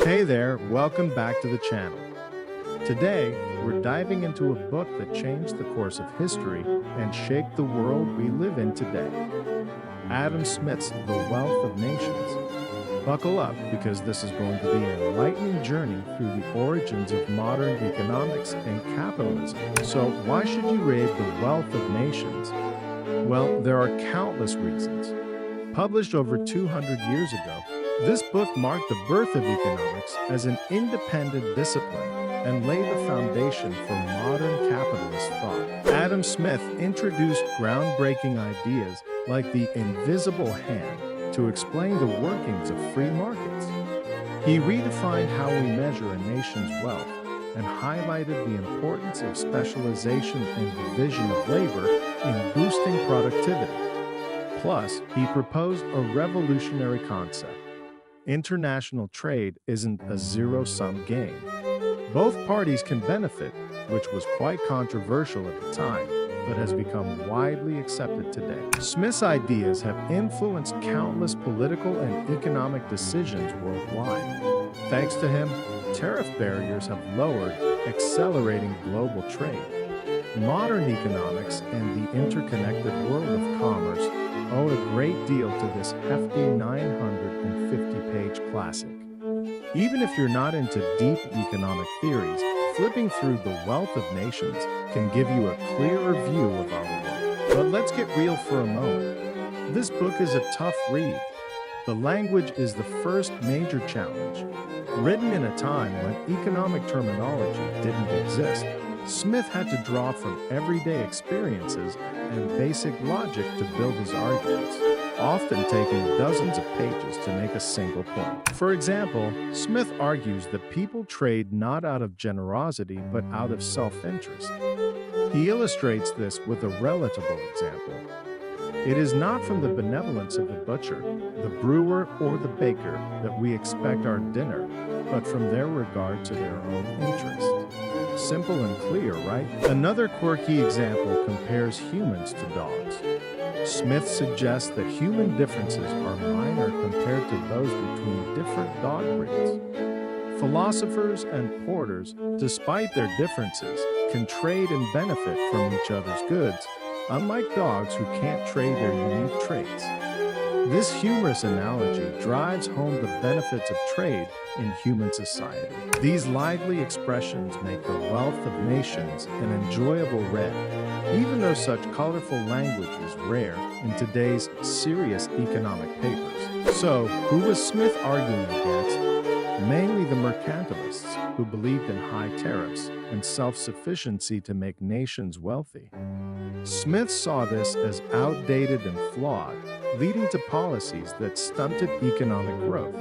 Hey there, welcome back to the channel. Today, we're diving into a book that changed the course of history and shaped the world we live in today. Adam Smith's The Wealth of Nations. Buckle up because this is going to be an enlightening journey through the origins of modern economics and capitalism. So why should you read The Wealth of Nations? Well, there are countless reasons. Published over 200 years ago, this book marked the birth of economics as an independent discipline and laid the foundation for modern capitalist thought. Adam Smith introduced groundbreaking ideas like the invisible hand to explain the workings of free markets. He redefined how we measure a nation's wealth and highlighted the importance of specialization and division of labor in boosting productivity. Plus, he proposed a revolutionary concept. International trade isn't a zero-sum game. Both parties can benefit, which was quite controversial at the time, but has become widely accepted today. Smith's ideas have influenced countless political and economic decisions worldwide. Thanks to him, tariff barriers have lowered, accelerating global trade. Modern economics and the interconnected world of commerce owe a great deal to this hefty 950-page classic. Even if you're not into deep economic theories, flipping through The Wealth of Nations can give you a clearer view of our world. But let's get real for a moment. This book is a tough read. The language is the first major challenge. Written in a time when economic terminology didn't exist, Smith had to draw from everyday experiences and basic logic to build his arguments, often taking dozens of pages to make a single point. For example, Smith argues that people trade not out of generosity but out of self-interest. He illustrates this with a relatable example. It is not from the benevolence of the butcher, the brewer, or the baker that we expect our dinner, but from their regard to their own interest. Simple and clear, right? Another quirky example compares humans to dogs. Smith suggests that human differences are minor compared to those between different dog breeds. Philosophers and porters, despite their differences, can trade and benefit from each other's goods, unlike dogs who can't trade their unique traits. This humorous analogy drives home the benefits of trade in human society. These lively expressions make The Wealth of Nations an enjoyable read, even though such colorful language is rare in today's serious economic papers. So, who was Smith arguing against? Mainly the mercantilists, who believed in high tariffs and self-sufficiency to make nations wealthy. Smith saw this as outdated and flawed, leading to policies that stunted economic growth.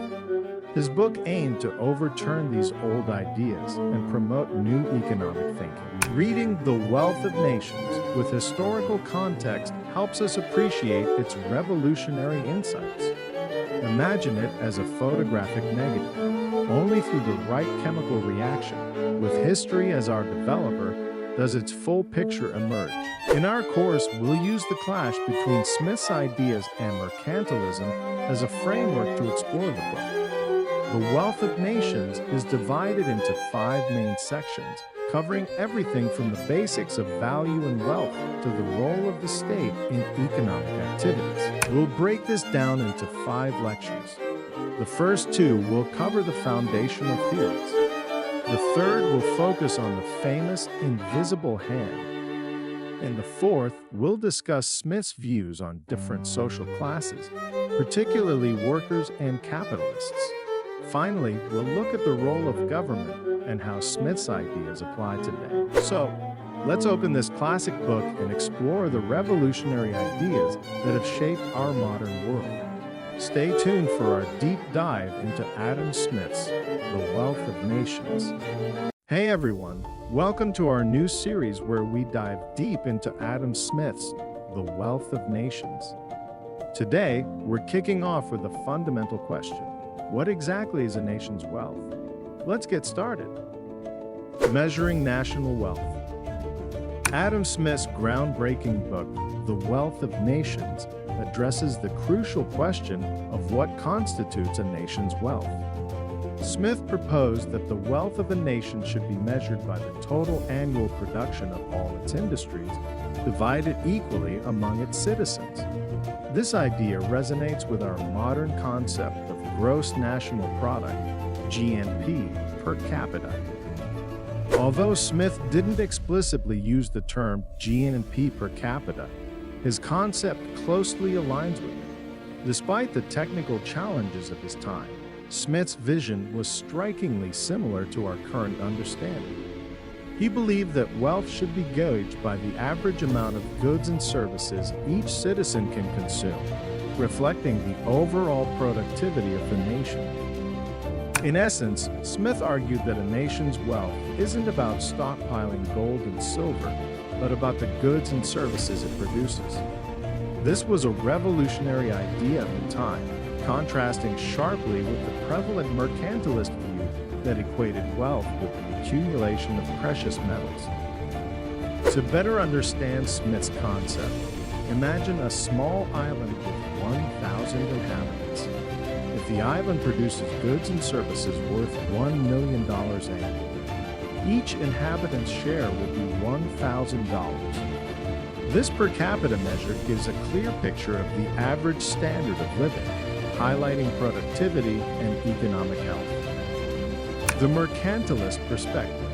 His book aimed to overturn these old ideas and promote new economic thinking. Reading The Wealth of Nations with historical context helps us appreciate its revolutionary insights. Imagine it as a photographic negative. Only through the right chemical reaction, with history as our developer, does its full picture emerge. In our course, we'll use the clash between Smith's ideas and mercantilism as a framework to explore the book. The Wealth of Nations is divided into 5 main sections, covering everything from the basics of value and wealth to the role of the state in economic activities. We'll break this down into 5 lectures. The first 2 will cover the foundational theories. The third will focus on the famous invisible hand. And the fourth will discuss Smith's views on different social classes, particularly workers and capitalists. Finally, we'll look at the role of government and how Smith's ideas apply today. So, let's open this classic book and explore the revolutionary ideas that have shaped our modern world. Stay tuned for our deep dive into Adam Smith's The Wealth of Nations. Hey everyone, welcome to our new series where we dive deep into Adam Smith's The Wealth of Nations. Today, we're kicking off with a fundamental question. What exactly is a nation's wealth? Let's get started. Measuring national wealth. Adam Smith's groundbreaking book, The Wealth of Nations, addresses the crucial question of what constitutes a nation's wealth. Smith proposed that the wealth of a nation should be measured by the total annual production of all its industries, divided equally among its citizens. This idea resonates with our modern concept of gross national product, GNP, per capita. Although Smith didn't explicitly use the term GNP per capita, his concept closely aligns with it. Despite the technical challenges of his time, Smith's vision was strikingly similar to our current understanding. He believed that wealth should be gauged by the average amount of goods and services each citizen can consume, reflecting the overall productivity of the nation. In essence, Smith argued that a nation's wealth isn't about stockpiling gold and silver, but about the goods and services it produces. This was a revolutionary idea at the time, contrasting sharply with the prevalent mercantilist view that equated wealth with the accumulation of precious metals. To better understand Smith's concept, imagine a small island with 1,000 inhabitants. If the island produces goods and services worth $1 million annually, each inhabitant's share will be $1,000. This per capita measure gives a clear picture of the average standard of living, highlighting productivity and economic health. The mercantilist perspective.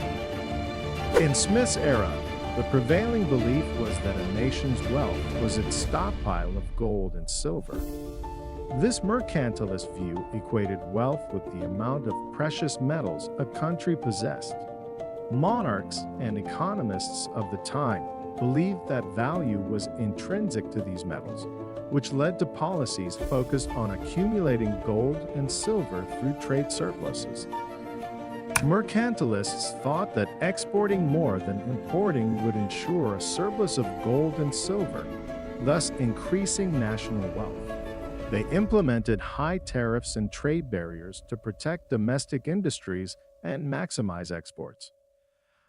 In Smith's era, the prevailing belief was that a nation's wealth was its stockpile of gold and silver. This mercantilist view equated wealth with the amount of precious metals a country possessed. Monarchs and economists of the time believed that value was intrinsic to these metals, which led to policies focused on accumulating gold and silver through trade surpluses. Mercantilists thought that exporting more than importing would ensure a surplus of gold and silver, thus increasing national wealth. They implemented high tariffs and trade barriers to protect domestic industries and maximize exports.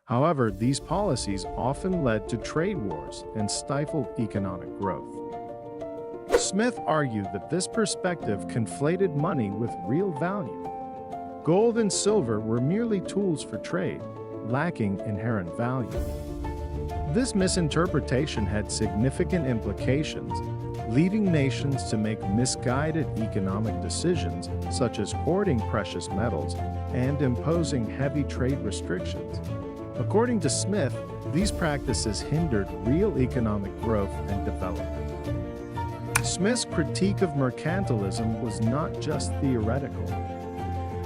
However, these policies often led to trade wars and stifled economic growth. Smith argued that this perspective conflated money with real value. Gold and silver were merely tools for trade, lacking inherent value. This misinterpretation had significant implications, leading nations to make misguided economic decisions such as hoarding precious metals and imposing heavy trade restrictions. According to Smith, these practices hindered real economic growth and development. Smith's critique of mercantilism was not just theoretical.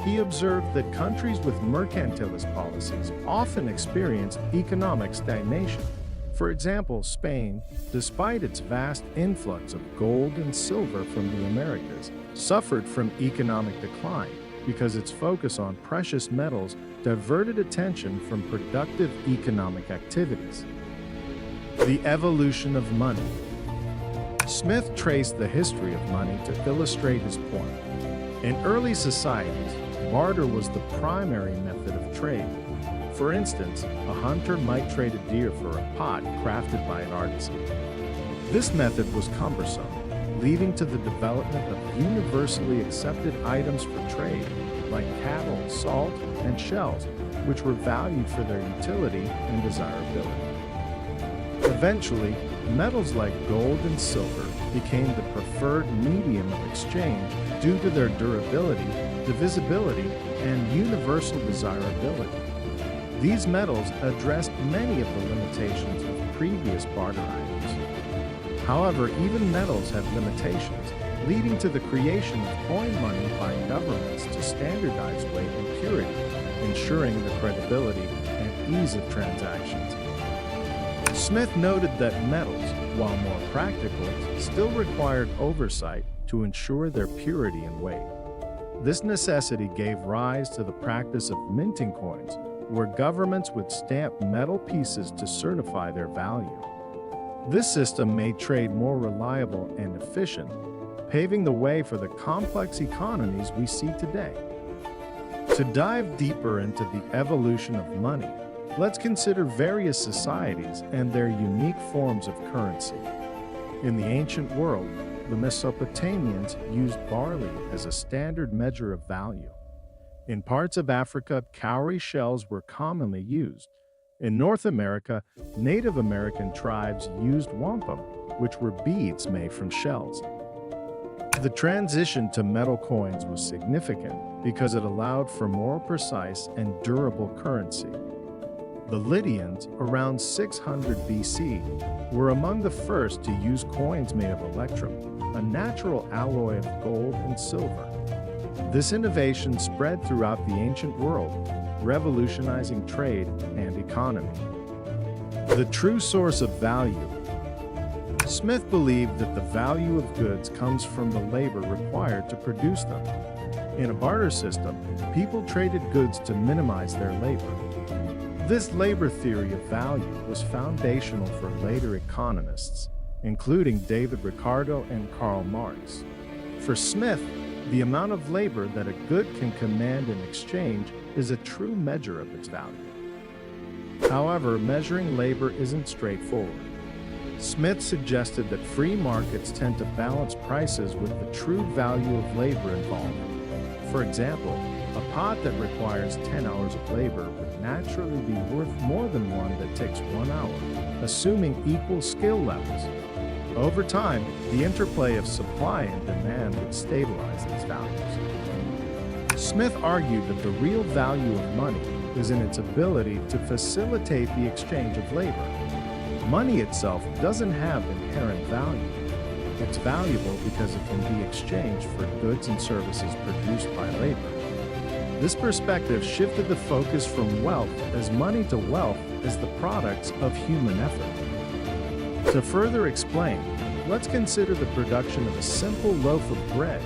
He observed that countries with mercantilist policies often experienced economic stagnation. For example, Spain, despite its vast influx of gold and silver from the Americas, suffered from economic decline because its focus on precious metals diverted attention from productive economic activities. The evolution of money. Smith traced the history of money to illustrate his point. In early societies, barter was the primary method of trade. For instance, a hunter might trade a deer for a pot crafted by an artisan. This method was cumbersome, leading to the development of universally accepted items for trade, like cattle, salt, and shells, which were valued for their utility and desirability. Eventually, metals like gold and silver became the preferred medium of exchange due to their durability, divisibility, and universal desirability. These metals addressed many of the limitations of previous barter items. However, even metals have limitations, leading to the creation of coin money by governments to standardize weight and purity, ensuring the credibility and ease of transactions. Smith noted that metals, while more practical, still required oversight to ensure their purity and weight. This necessity gave rise to the practice of minting coins, where governments would stamp metal pieces to certify their value. This system made trade more reliable and efficient, paving the way for the complex economies we see today. To dive deeper into the evolution of money, let's consider various societies and their unique forms of currency. In the ancient world, the Mesopotamians used barley as a standard measure of value. In parts of Africa, cowrie shells were commonly used. In North America, Native American tribes used wampum, which were beads made from shells. The transition to metal coins was significant because it allowed for more precise and durable currency. The Lydians, around 600 BC, were among the first to use coins made of electrum, a natural alloy of gold and silver. This innovation spread throughout the ancient world, revolutionizing trade and economy. The true source of value. Smith believed that the value of goods comes from the labor required to produce them. In a barter system, people traded goods to minimize their labor. This labor theory of value was foundational for later economists, including David Ricardo and Karl Marx. For Smith, the amount of labor that a good can command in exchange is a true measure of its value. However, measuring labor isn't straightforward. Smith suggested that free markets tend to balance prices with the true value of labor involved. For example, a pot that requires 10 hours of labor would naturally be worth more than one that takes 1 hour, assuming equal skill levels. Over time, the interplay of supply and demand would stabilize its values. Smith argued that the real value of money is in its ability to facilitate the exchange of labor. Money itself doesn't have inherent value. It's valuable because it can be exchanged for goods and services produced by labor. This perspective shifted the focus from wealth as money to wealth as the products of human effort. To further explain, let's consider the production of a simple loaf of bread.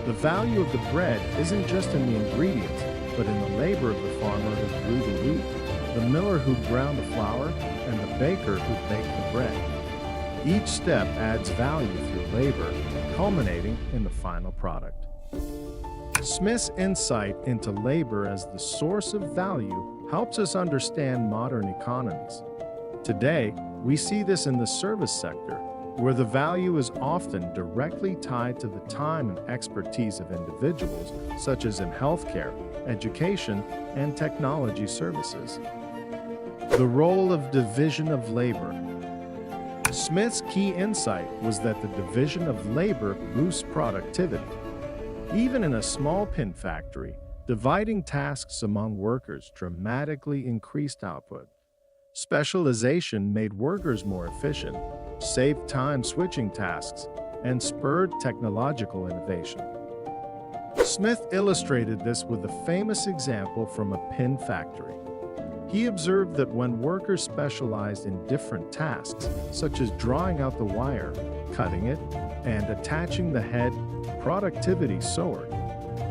The value of the bread isn't just in the ingredients, but in the labor of the farmer who grew the wheat, the miller who ground the flour, and the baker who baked the bread. Each step adds value through labor, culminating in the final product. Smith's insight into labor as the source of value helps us understand modern economies. Today, we see this in the service sector, where the value is often directly tied to the time and expertise of individuals, such as in healthcare, education, and technology services. The role of division of labor. Smith's key insight was that the division of labor boosts productivity. Even in a small pin factory, dividing tasks among workers dramatically increased output. Specialization made workers more efficient, saved time switching tasks, and spurred technological innovation. Smith illustrated this with a famous example from a pin factory. He observed that when workers specialized in different tasks, such as drawing out the wire, cutting it, and attaching the head, productivity soared.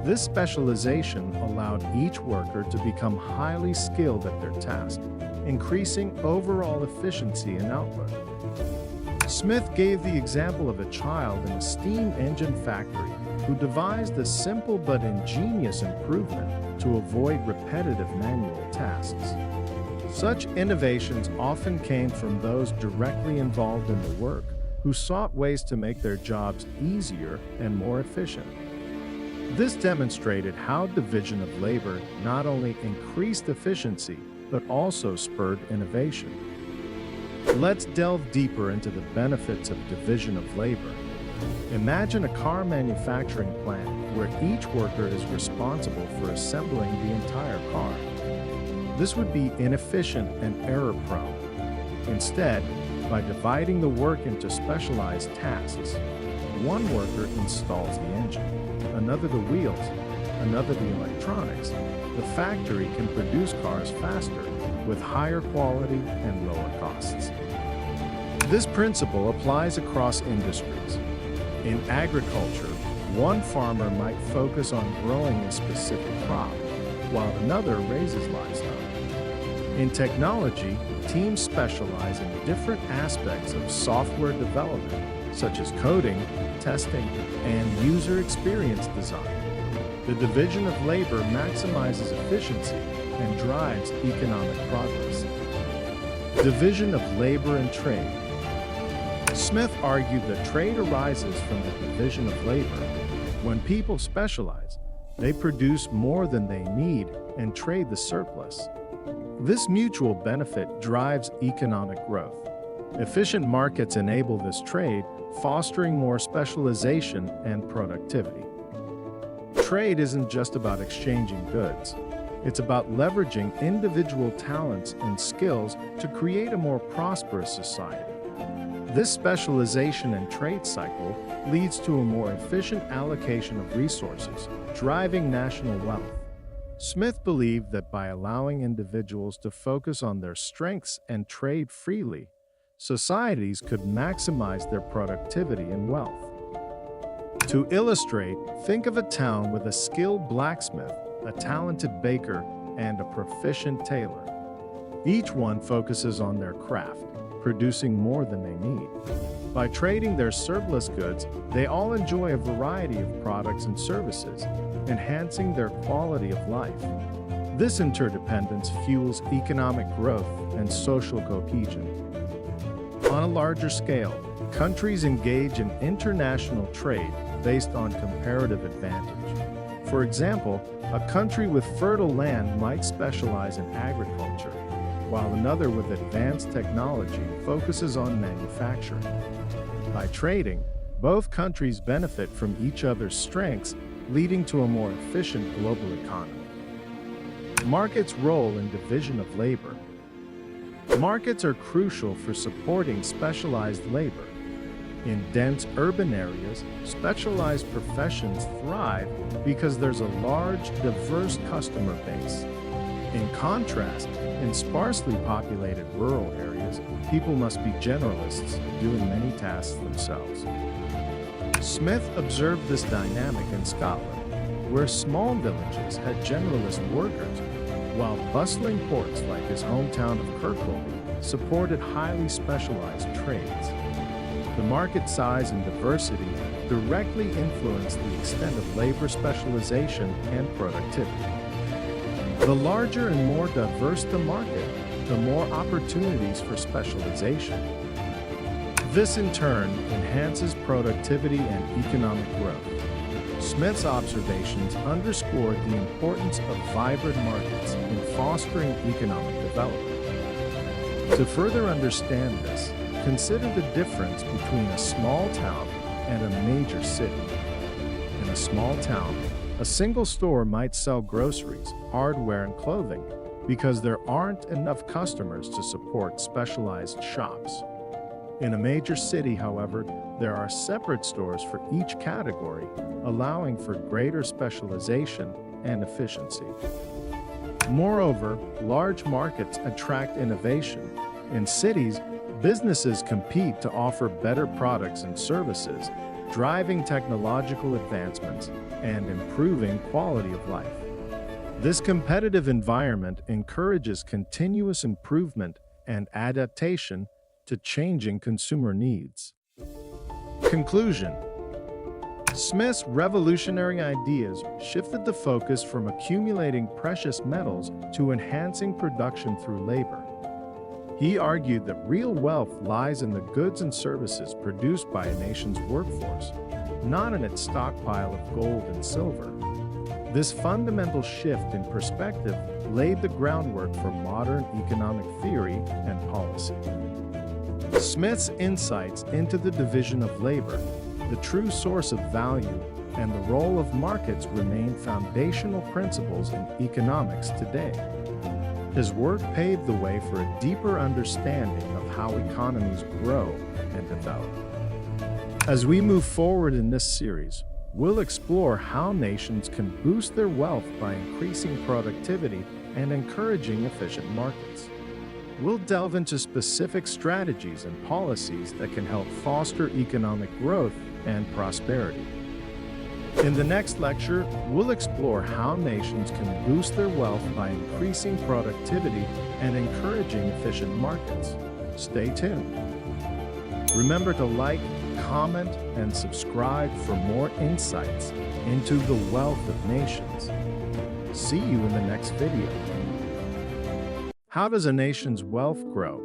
This specialization allowed each worker to become highly skilled at their task, increasing overall efficiency and output. Smith gave the example of a child in a steam engine factory who devised a simple but ingenious improvement to avoid repetitive manual tasks. Such innovations often came from those directly involved in the work, who sought ways to make their jobs easier and more efficient. This demonstrated how division of labor not only increased efficiency, but also spurred innovation. Let's delve deeper into the benefits of division of labor. Imagine a car manufacturing plant where each worker is responsible for assembling the entire car. This would be inefficient and error-prone. Instead, by dividing the work into specialized tasks, one worker installs the engine, another the wheels, another the electronics. The factory can produce cars faster, with higher quality and lower costs. This principle applies across industries. In agriculture, one farmer might focus on growing a specific crop, while another raises livestock. In technology, teams specialize in different aspects of software development, such as coding, testing, and user experience design. The division of labor maximizes efficiency and drives economic progress. Division of labor and trade. Smith argued that trade arises from the division of labor. When people specialize, They produce more than they need and trade the surplus. This mutual benefit drives economic growth. Efficient markets enable this trade, fostering more specialization and productivity. Trade isn't just about exchanging goods. It's about leveraging individual talents and skills to create a more prosperous society. This specialization and trade cycle leads to a more efficient allocation of resources, driving national wealth. Smith believed that by allowing individuals to focus on their strengths and trade freely, societies could maximize their productivity and wealth. To illustrate, think of a town with a skilled blacksmith, a talented baker, and a proficient tailor. Each one focuses on their craft, producing more than they need. By trading their surplus goods, they all enjoy a variety of products and services, enhancing their quality of life. This interdependence fuels economic growth and social cohesion. On a larger scale, countries engage in international trade based on comparative advantage. For example, a country with fertile land might specialize in agriculture, while another with advanced technology focuses on manufacturing. By trading, both countries benefit from each other's strengths, leading to a more efficient global economy. Markets' role in division of labor. Markets are crucial for supporting specialized labor. In dense urban areas, specialized professions thrive because there's a large, diverse customer base. In contrast, in sparsely populated rural areas, people must be generalists, doing many tasks themselves. Smith observed this dynamic in Scotland, where small villages had generalist workers, while bustling ports like his hometown of Kirkcaldy supported highly specialized trades. The market size and diversity directly influence the extent of labor specialization and productivity. The larger and more diverse the market, the more opportunities for specialization. This in turn enhances productivity and economic growth. Smith's observations underscored the importance of vibrant markets in fostering economic development. To further understand this, consider the difference between a small town and a major city. In a small town, a single store might sell groceries, hardware, and clothing because there aren't enough customers to support specialized shops. In a major city, however, there are separate stores for each category, allowing for greater specialization and efficiency. Moreover, large markets attract innovation. In cities, businesses compete to offer better products and services, driving technological advancements and improving quality of life. This competitive environment encourages continuous improvement and adaptation to changing consumer needs. Conclusion: Smith's revolutionary ideas shifted the focus from accumulating precious metals to enhancing production through labor. He argued that real wealth lies in the goods and services produced by a nation's workforce, not in its stockpile of gold and silver. This fundamental shift in perspective laid the groundwork for modern economic theory and policy. Smith's insights into the division of labor, the true source of value, and the role of markets remain foundational principles in economics today. His work paved the way for a deeper understanding of how economies grow and develop. As we move forward in this series, we'll explore how nations can boost their wealth by increasing productivity and encouraging efficient markets. We'll delve into specific strategies and policies that can help foster economic growth and prosperity. In the next lecture, we'll explore how nations can boost their wealth by increasing productivity and encouraging efficient markets. Stay tuned. Remember to like, comment, and subscribe for more insights into the wealth of nations. See you in the next video. How does a nation's wealth grow?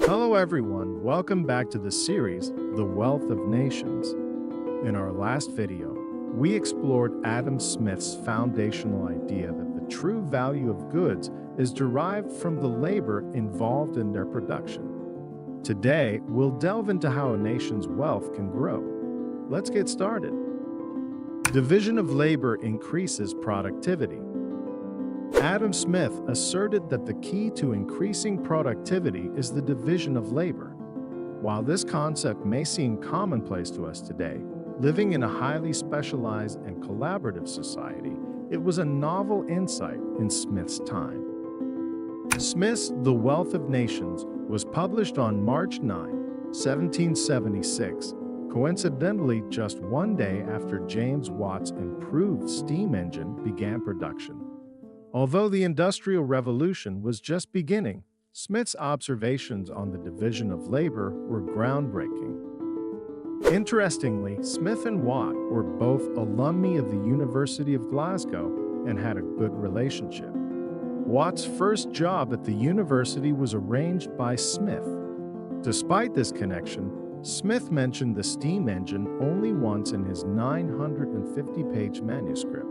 Hello everyone, welcome back to the series, The Wealth of Nations. In our last video, we explored Adam Smith's foundational idea that the true value of goods is derived from the labor involved in their production. Today, we'll delve into how a nation's wealth can grow. Let's get started. Division of labor increases productivity. Adam Smith asserted that the key to increasing productivity is the division of labor. While this concept may seem commonplace to us today, living in a highly specialized and collaborative society, it was a novel insight in Smith's time. Smith's The Wealth of Nations was published on March 9, 1776, coincidentally just one day after James Watt's improved steam engine began production. Although the Industrial Revolution was just beginning, Smith's observations on the division of labor were groundbreaking. Interestingly, Smith and Watt were both alumni of the University of Glasgow and had a good relationship. Watt's first job at the university was arranged by Smith. Despite this connection, Smith mentioned the steam engine only once in his 950-page manuscript.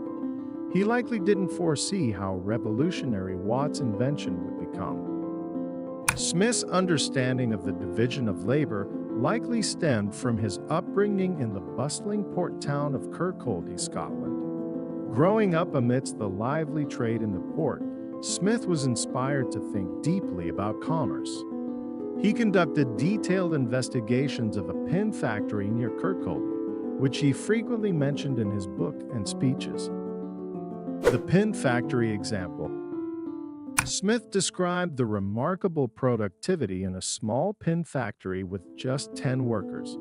He likely didn't foresee how revolutionary Watt's invention would become. Smith's understanding of the division of labor likely stemmed from his upbringing in the bustling port town of Kirkcaldy, Scotland. Growing up amidst the lively trade in the port, Smith was inspired to think deeply about commerce. He conducted detailed investigations of a pin factory near Kirkcaldy, which he frequently mentioned in his book and speeches. The pin factory example. Smith described the remarkable productivity in a small pin factory with just 10 workers.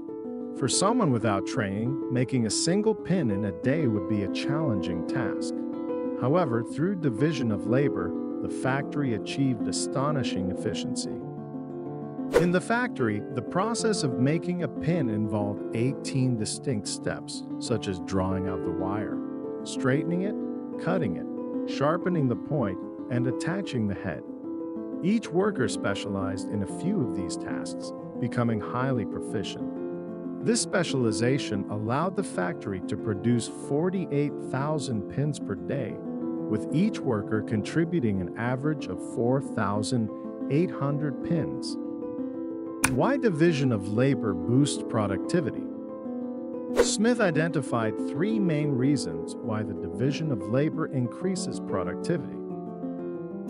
For someone without training, making a single pin in a day would be a challenging task. However, through division of labor, the factory achieved astonishing efficiency. In the factory, the process of making a pin involved 18 distinct steps, such as drawing out the wire, straightening it, cutting it, sharpening the point, and attaching the head. Each worker specialized in a few of these tasks, becoming highly proficient. This specialization allowed the factory to produce 48,000 pins per day, with each worker contributing an average of 4,800 pins. Why division of labor boosts productivity? Smith identified three main reasons why the division of labor increases productivity.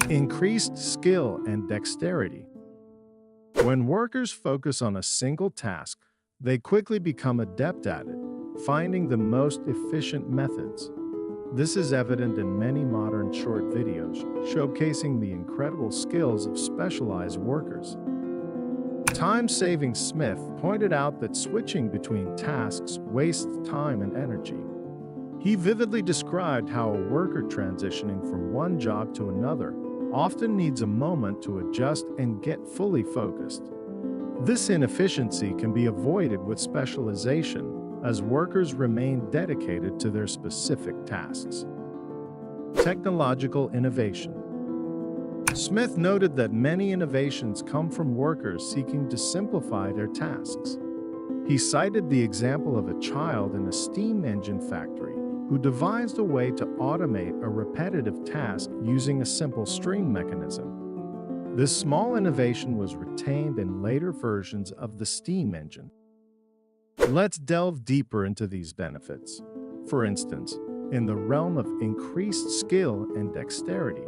Increased skill and dexterity. When workers focus on a single task, they quickly become adept at it, finding the most efficient methods. This is evident in many modern short videos showcasing the incredible skills of specialized workers. Time-saving Smith pointed out that switching between tasks wastes time and energy. He vividly described how a worker transitioning from one job to another often needs a moment to adjust and get fully focused. This inefficiency can be avoided with specialization, as workers remain dedicated to their specific tasks. Technological innovation. Smith noted that many innovations come from workers seeking to simplify their tasks. He cited the example of a child in a steam engine factory who devised a way to automate a repetitive task using a simple string mechanism. This small innovation was retained in later versions of the steam engine. Let's delve deeper into these benefits. For instance, in the realm of increased skill and dexterity,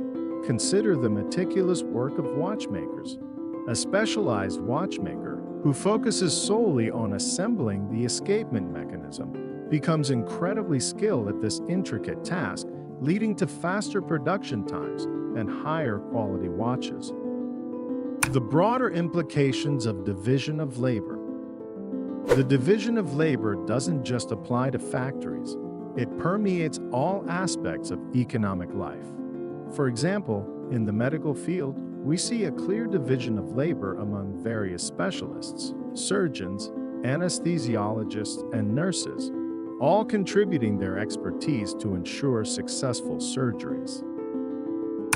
consider the meticulous work of watchmakers. A specialized watchmaker who focuses solely on assembling the escapement mechanism becomes incredibly skilled at this intricate task, leading to faster production times and higher quality watches. The broader implications of division of labor. The division of labor doesn't just apply to factories, it permeates all aspects of economic life. For example, in the medical field, we see a clear division of labor among various specialists, surgeons, anesthesiologists, and nurses, all contributing their expertise to ensure successful surgeries.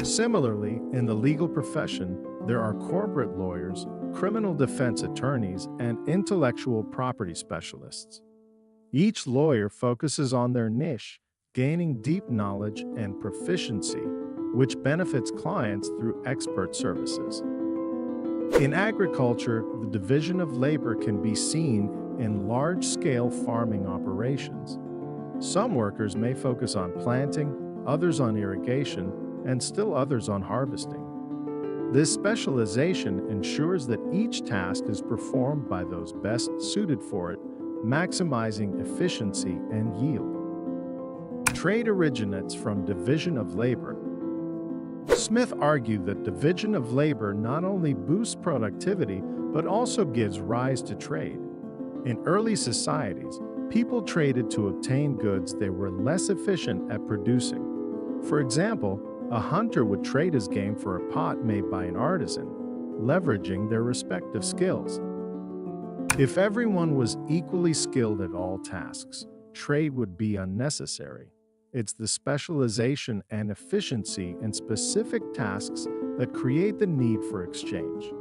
Similarly, in the legal profession, there are corporate lawyers, criminal defense attorneys, and intellectual property specialists. Each lawyer focuses on their niche, gaining deep knowledge and proficiency, which benefits clients through expert services. In agriculture, the division of labor can be seen in large-scale farming operations. Some workers may focus on planting, others on irrigation, and still others on harvesting. This specialization ensures that each task is performed by those best suited for it, maximizing efficiency and yield. Trade originates from division of labor. Smith argued that division of labor not only boosts productivity, but also gives rise to trade. In early societies, people traded to obtain goods they were less efficient at producing. For example, a hunter would trade his game for a pot made by an artisan, leveraging their respective skills. If everyone was equally skilled at all tasks, trade would be unnecessary. It's the specialization and efficiency in specific tasks that create the need for exchange.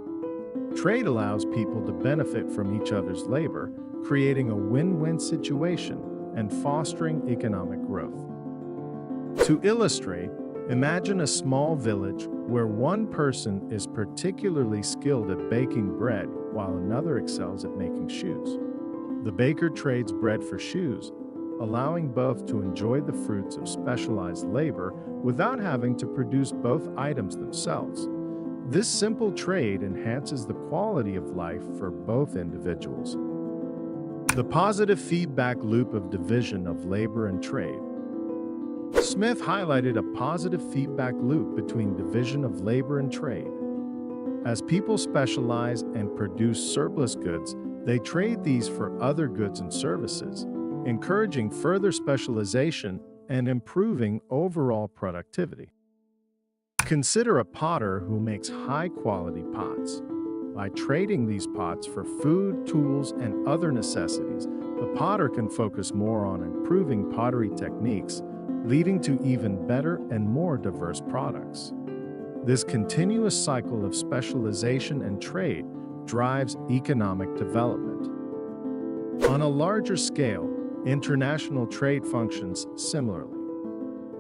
Trade allows people to benefit from each other's labor, creating a win-win situation and fostering economic growth. To illustrate, imagine a small village where one person is particularly skilled at baking bread while another excels at making shoes. The baker trades bread for shoes, allowing both to enjoy the fruits of specialized labor without having to produce both items themselves. This simple trade enhances the quality of life for both individuals. The positive feedback loop of division of labor and trade. Smith highlighted a positive feedback loop between division of labor and trade. As people specialize and produce surplus goods, they trade these for other goods and services, encouraging further specialization and improving overall productivity. Consider a potter who makes high-quality pots. By trading these pots for food, tools, and other necessities, the potter can focus more on improving pottery techniques, leading to even better and more diverse products. This continuous cycle of specialization and trade drives economic development. On a larger scale, international trade functions similarly.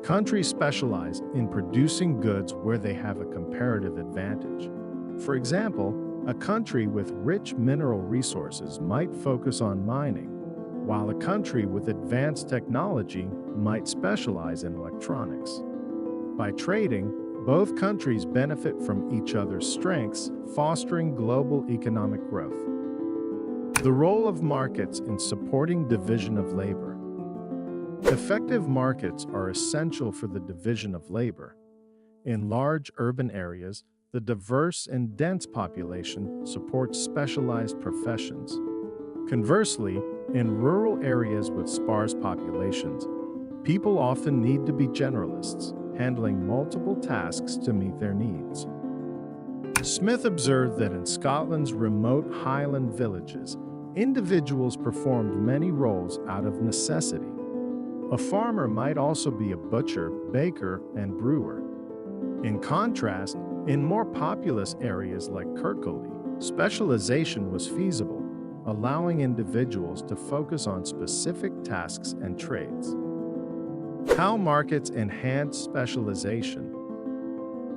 Countries specialize in producing goods where they have a comparative advantage. For example, a country with rich mineral resources might focus on mining, while a country with advanced technology might specialize in electronics. By trading, both countries benefit from each other's strengths, fostering global economic growth. The role of markets in supporting division of labor. Effective markets are essential for the division of labor. In large urban areas, the diverse and dense population supports specialized professions. Conversely, in rural areas with sparse populations, people often need to be generalists, handling multiple tasks to meet their needs. Smith observed that in Scotland's remote Highland villages, individuals performed many roles out of necessity. A farmer might also be a butcher, baker, and brewer. In contrast, in more populous areas like Kirkcaldy, specialization was feasible, allowing individuals to focus on specific tasks and trades. How markets enhance specialization.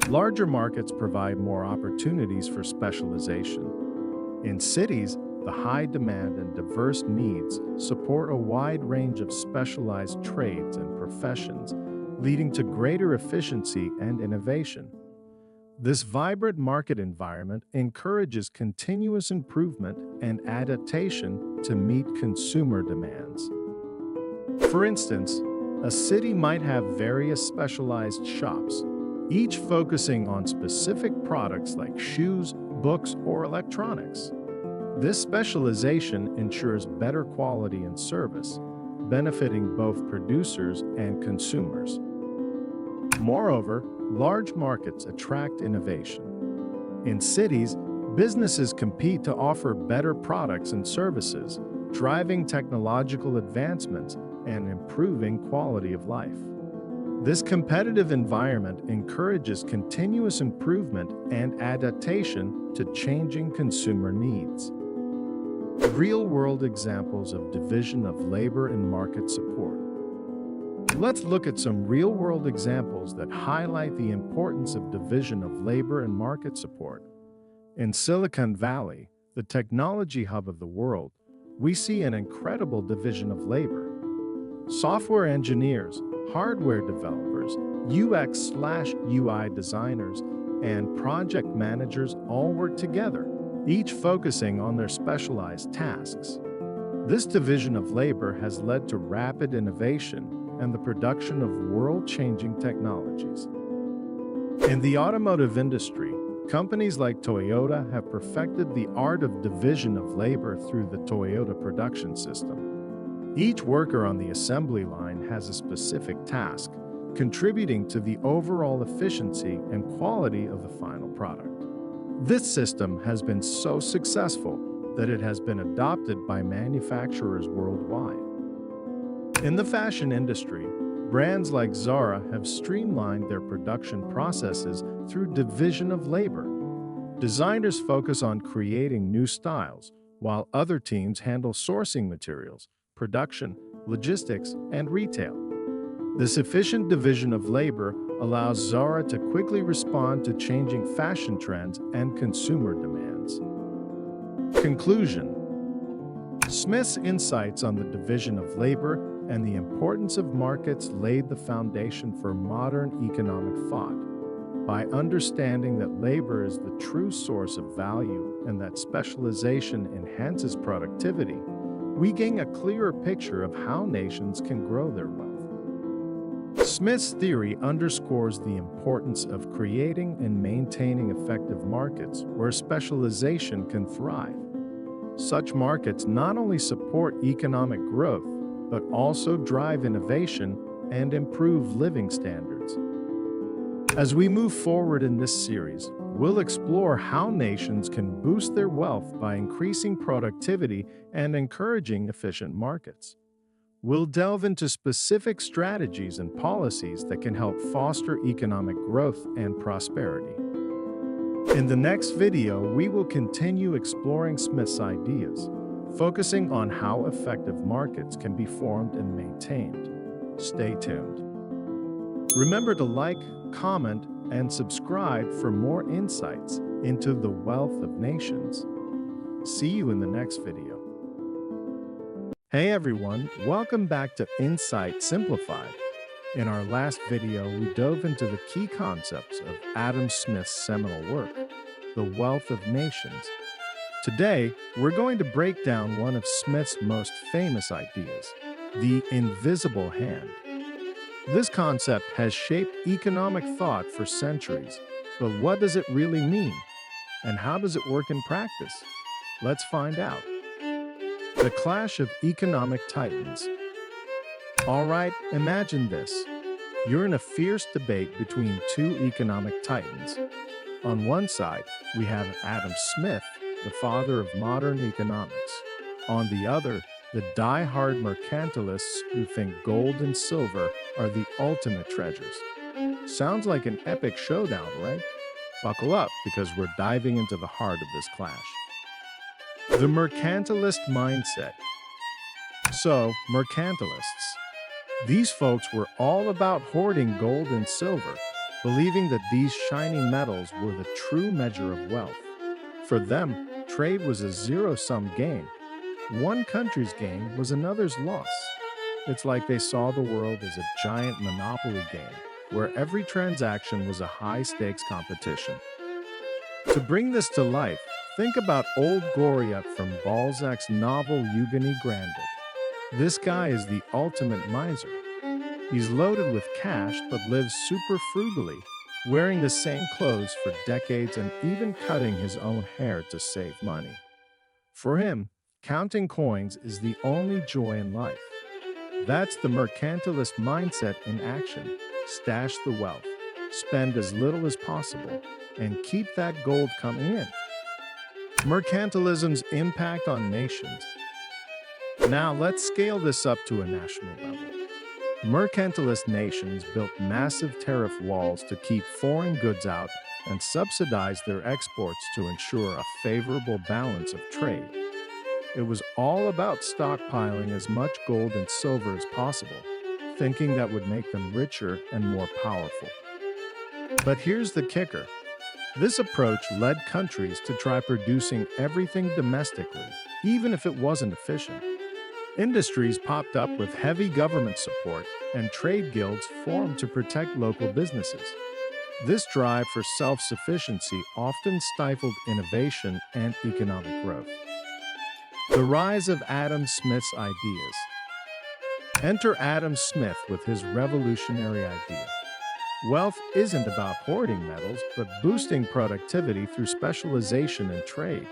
Larger markets provide more opportunities for specialization. In cities, the high demand and diverse needs support a wide range of specialized trades and professions, leading to greater efficiency and innovation. This vibrant market environment encourages continuous improvement and adaptation to meet consumer demands. For instance, a city might have various specialized shops, each focusing on specific products like shoes, books, or electronics. This specialization ensures better quality and service, benefiting both producers and consumers. Moreover, large markets attract innovation. In cities, businesses compete to offer better products and services, driving technological advancements and improving quality of life. This competitive environment encourages continuous improvement and adaptation to changing consumer needs. Real-world examples of division of labor and market support. Let's look at some real-world examples that highlight the importance of division of labor and market support. In Silicon Valley, the technology hub of the world, we see an incredible division of labor. Software engineers, hardware developers, UX/UI designers, and project managers all work together, each focusing on their specialized tasks. This division of labor has led to rapid innovation and the production of world-changing technologies. In the automotive industry, companies like Toyota have perfected the art of division of labor through the Toyota production system. Each worker on the assembly line has a specific task, contributing to the overall efficiency and quality of the final product. This system has been so successful that it has been adopted by manufacturers worldwide. In the fashion industry, brands like Zara have streamlined their production processes through division of labor. Designers focus on creating new styles, while other teams handle sourcing materials, production, logistics, and retail. This efficient division of labor allows Zara to quickly respond to changing fashion trends and consumer demands. Conclusion: Smith's insights on the division of labor and the importance of markets laid the foundation for modern economic thought. By understanding that labor is the true source of value and that specialization enhances productivity, we gain a clearer picture of how nations can grow their wealth. Smith's theory underscores the importance of creating and maintaining effective markets where specialization can thrive. Such markets not only support economic growth, but also drive innovation and improve living standards. As we move forward in this series, we'll explore how nations can boost their wealth by increasing productivity and encouraging efficient markets. We'll delve into specific strategies and policies that can help foster economic growth and prosperity. In the next video, we will continue exploring Smith's ideas, focusing on how effective markets can be formed and maintained. Stay tuned. Remember to like, comment, and subscribe for more insights into the wealth of nations. See you in the next video. Hey everyone, welcome back to Insight Simplified. In our last video, we dove into the key concepts of Adam Smith's seminal work, The Wealth of Nations. Today, we're going to break down one of Smith's most famous ideas, the invisible hand. This concept has shaped economic thought for centuries, but what does it really mean? And how does it work in practice? Let's find out. The clash of economic titans. All right, imagine this. You're in a fierce debate between two economic titans. On one side, we have Adam Smith, the father of modern economics. On the other, the die-hard mercantilists who think gold and silver are the ultimate treasures. Sounds like an epic showdown, right? Buckle up, because we're diving into the heart of this clash. The mercantilist mindset. So, mercantilists. These folks were all about hoarding gold and silver, believing that these shiny metals were the true measure of wealth. For them, trade was a zero-sum game. One country's gain was another's loss. It's like they saw the world as a giant monopoly game, where every transaction was a high-stakes competition. To bring this to life, think about old Goriot from Balzac's novel Eugenie Grandet. This guy is the ultimate miser. He's loaded with cash but lives super frugally, wearing the same clothes for decades and even cutting his own hair to save money. For him, counting coins is the only joy in life. That's the mercantilist mindset in action. Stash the wealth, spend as little as possible, and keep that gold coming in. Mercantilism's impact on nations. Now let's scale this up to a national level. Mercantilist nations built massive tariff walls to keep foreign goods out and subsidize their exports to ensure a favorable balance of trade. It was all about stockpiling as much gold and silver as possible, thinking that would make them richer and more powerful. But here's the kicker. This approach led countries to try producing everything domestically, even if it wasn't efficient. Industries popped up with heavy government support, and trade guilds formed to protect local businesses. This drive for self-sufficiency often stifled innovation and economic growth. The rise of Adam Smith's ideas. Enter Adam Smith with his revolutionary idea. Wealth isn't about hoarding metals, but boosting productivity through specialization and trade.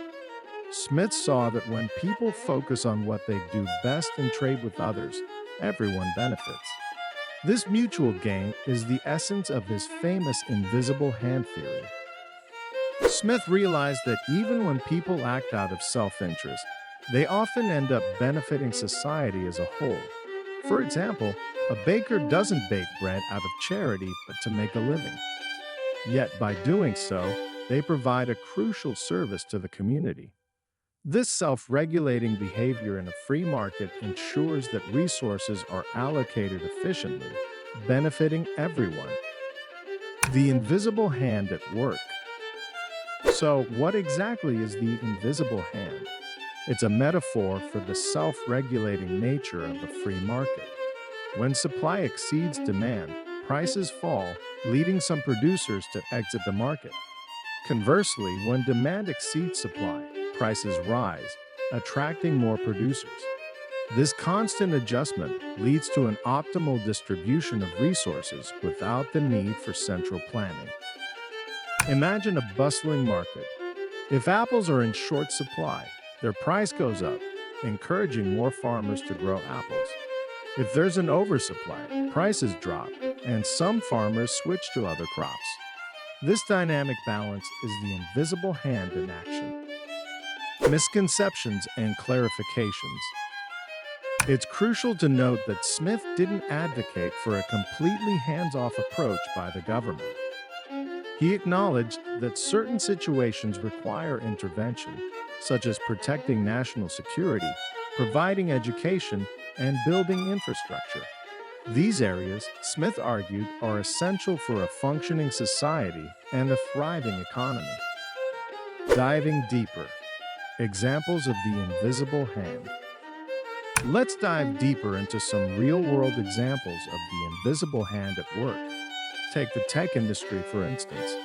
Smith saw that when people focus on what they do best and trade with others, everyone benefits. This mutual gain is the essence of his famous invisible hand theory. Smith realized that even when people act out of self-interest, they often end up benefiting society as a whole. For example, a baker doesn't bake bread out of charity but to make a living. Yet by doing so, they provide a crucial service to the community. This self-regulating behavior in a free market ensures that resources are allocated efficiently, benefiting everyone. The invisible hand at work. So, what exactly is the invisible hand? It's a metaphor for the self-regulating nature of a free market. When supply exceeds demand, prices fall, leading some producers to exit the market. Conversely, when demand exceeds supply, prices rise, attracting more producers. This constant adjustment leads to an optimal distribution of resources without the need for central planning. Imagine a bustling market. If apples are in short supply, their price goes up, encouraging more farmers to grow apples. If there's an oversupply, prices drop, and some farmers switch to other crops. This dynamic balance is the invisible hand in action. Misconceptions and clarifications. It's crucial to note that Smith didn't advocate for a completely hands-off approach by the government. He acknowledged that certain situations require intervention, such as protecting national security, providing education, and building infrastructure. These areas, Smith argued, are essential for a functioning society and a thriving economy. Diving deeper. Examples of the invisible hand. Let's dive deeper into some real-world examples of the invisible hand at work. Take the tech industry, for instance.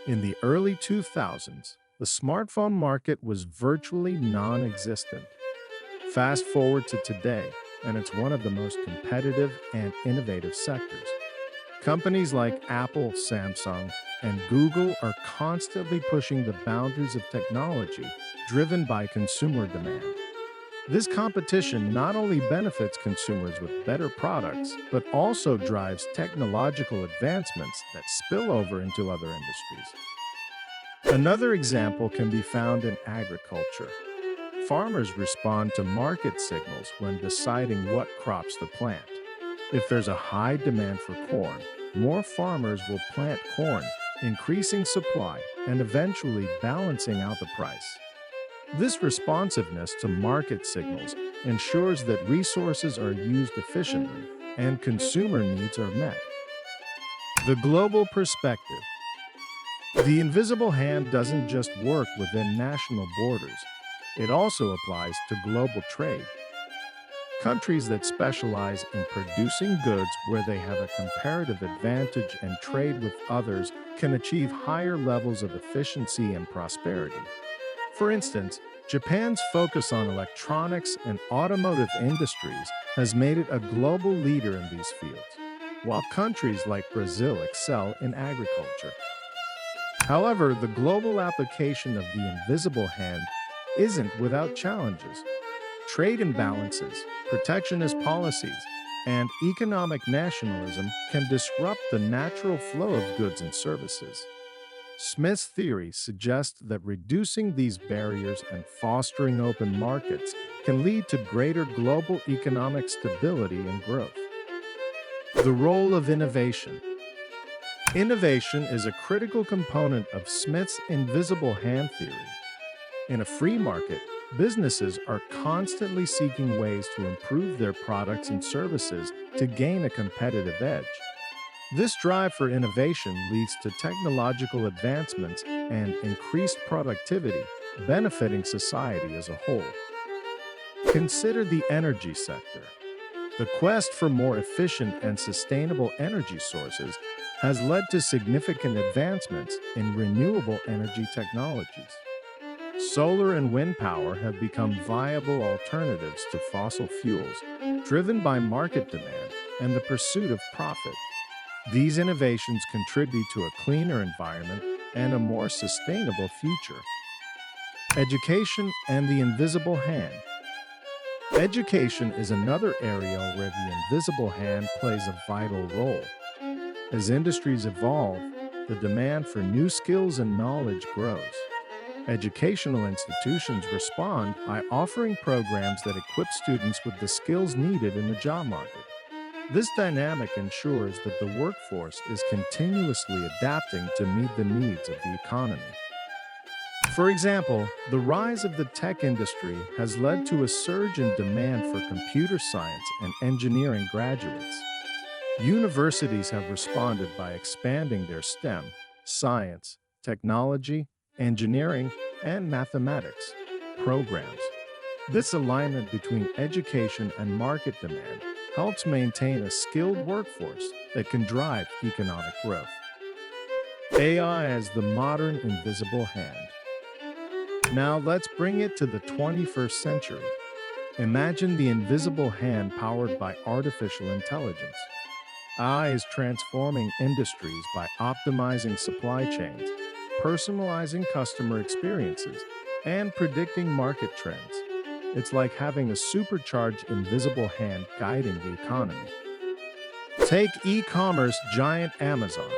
In the early 2000s, the smartphone market was virtually non-existent. Fast forward to today, and it's one of the most competitive and innovative sectors. Companies like Apple, Samsung, and Google are constantly pushing the boundaries of technology, driven by consumer demand. This competition not only benefits consumers with better products, but also drives technological advancements that spill over into other industries. Another example can be found in agriculture. Farmers respond to market signals when deciding what crops to plant. If there's a high demand for corn, more farmers will plant corn, increasing supply and eventually balancing out the price. This responsiveness to market signals ensures that resources are used efficiently and consumer needs are met. The global perspective. The invisible hand doesn't just work within national borders. It also applies to global trade. Countries that specialize in producing goods where they have a comparative advantage and trade with others can achieve higher levels of efficiency and prosperity. For instance, Japan's focus on electronics and automotive industries has made it a global leader in these fields, while countries like Brazil excel in agriculture. However, the global application of the invisible hand isn't without challenges. Trade imbalances, protectionist policies, and economic nationalism can disrupt the natural flow of goods and services. Smith's theory suggests that reducing these barriers and fostering open markets can lead to greater global economic stability and growth. The role of innovation. Innovation is a critical component of Smith's invisible hand theory. In a free market, Businesses are constantly seeking ways to improve their products and services to gain a competitive edge. This drive for innovation leads to technological advancements and increased productivity, benefiting society as a whole. Consider the energy sector. The quest for more efficient and sustainable energy sources has led to significant advancements in renewable energy technologies. Solar and wind power have become viable alternatives to fossil fuels, driven by market demand and the pursuit of profit. These innovations contribute to a cleaner environment and a more sustainable future. Education and the invisible hand. Education is another area where the invisible hand plays a vital role. As industries evolve, the demand for new skills and knowledge grows. Educational institutions respond by offering programs that equip students with the skills needed in the job market. This dynamic ensures that the workforce is continuously adapting to meet the needs of the economy. For example, the rise of the tech industry has led to a surge in demand for computer science and engineering graduates. Universities have responded by expanding their STEM, science, technology, engineering, and mathematics programs. This alignment between education and market demand helps maintain a skilled workforce that can drive economic growth. AI as the modern invisible hand. Now let's bring it to the 21st century. Imagine the invisible hand powered by artificial intelligence. AI is transforming industries by optimizing supply chains, personalizing customer experiences, and predicting market trends. It's like having a supercharged invisible hand guiding the economy. Take e-commerce giant Amazon.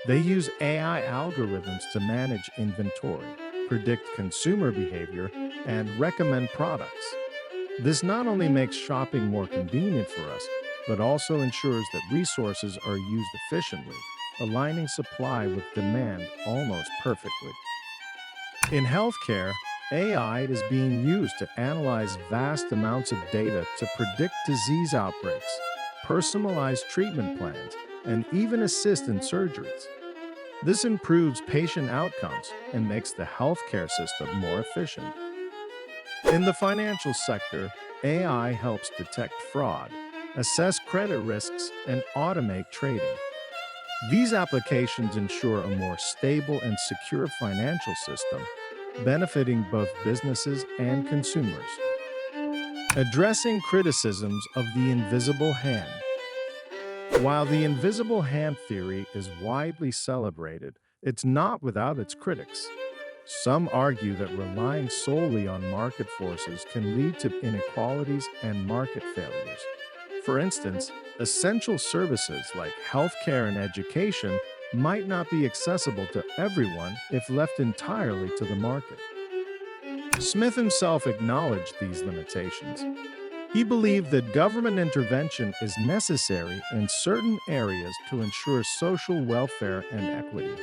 They use AI algorithms to manage inventory, predict consumer behavior, and recommend products. This not only makes shopping more convenient for us, but also ensures that resources are used efficiently, aligning supply with demand almost perfectly. In healthcare, AI is being used to analyze vast amounts of data to predict disease outbreaks, personalize treatment plans, and even assist in surgeries. This improves patient outcomes and makes the healthcare system more efficient. In the financial sector, AI helps detect fraud, assess credit risks, and automate trading. These applications ensure a more stable and secure financial system, benefiting both businesses and consumers. Addressing criticisms of the invisible hand. While the invisible hand theory is widely celebrated, it's not without its critics. Some argue that relying solely on market forces can lead to inequalities and market failures. For instance, essential services like healthcare and education might not be accessible to everyone if left entirely to the market. Smith himself acknowledged these limitations. He believed that government intervention is necessary in certain areas to ensure social welfare and equity.